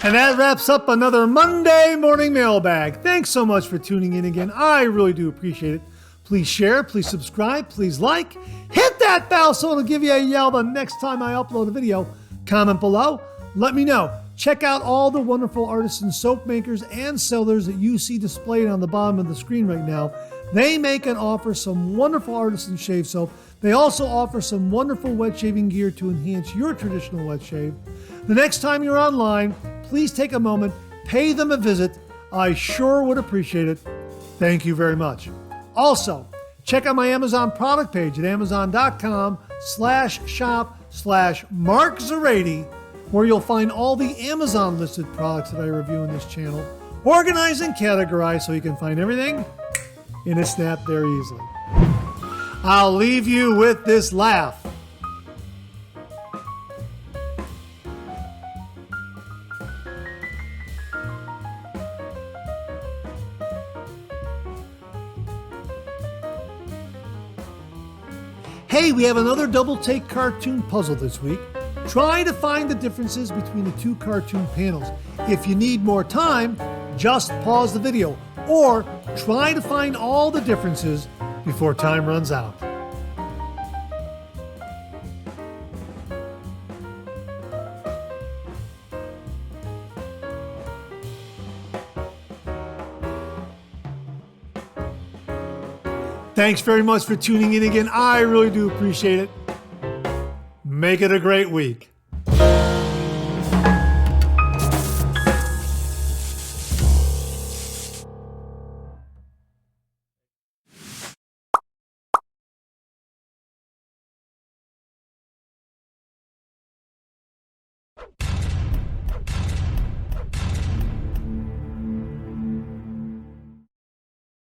And that wraps up another Monday Morning Mailbag. Thanks so much for tuning in again. I really do appreciate it. Please share, please subscribe, please like. Hit that bell so it'll give you a yell the next time I upload a video. Comment below. Let me know. Check out all the wonderful artisan soap makers and sellers that you see displayed on the bottom of the screen right now. They make and offer some wonderful artisan shave soap. They also offer some wonderful wet shaving gear to enhance your traditional wet shave. The next time you're online, please take a moment, pay them a visit. I sure would appreciate it. Thank you very much. Also, check out my Amazon product page at amazon.com/shop/Mark Zarady, where you'll find all the Amazon listed products that I review in this channel, organized and categorized so you can find everything in a snap very easily. I'll leave you with this laugh. Hey, we have another double take cartoon puzzle this week. Try to find the differences between the two cartoon panels. If you need more time, just pause the video or try to find all the differences before time runs out. Thanks very much for tuning in again. I really do appreciate it. Make it a great week.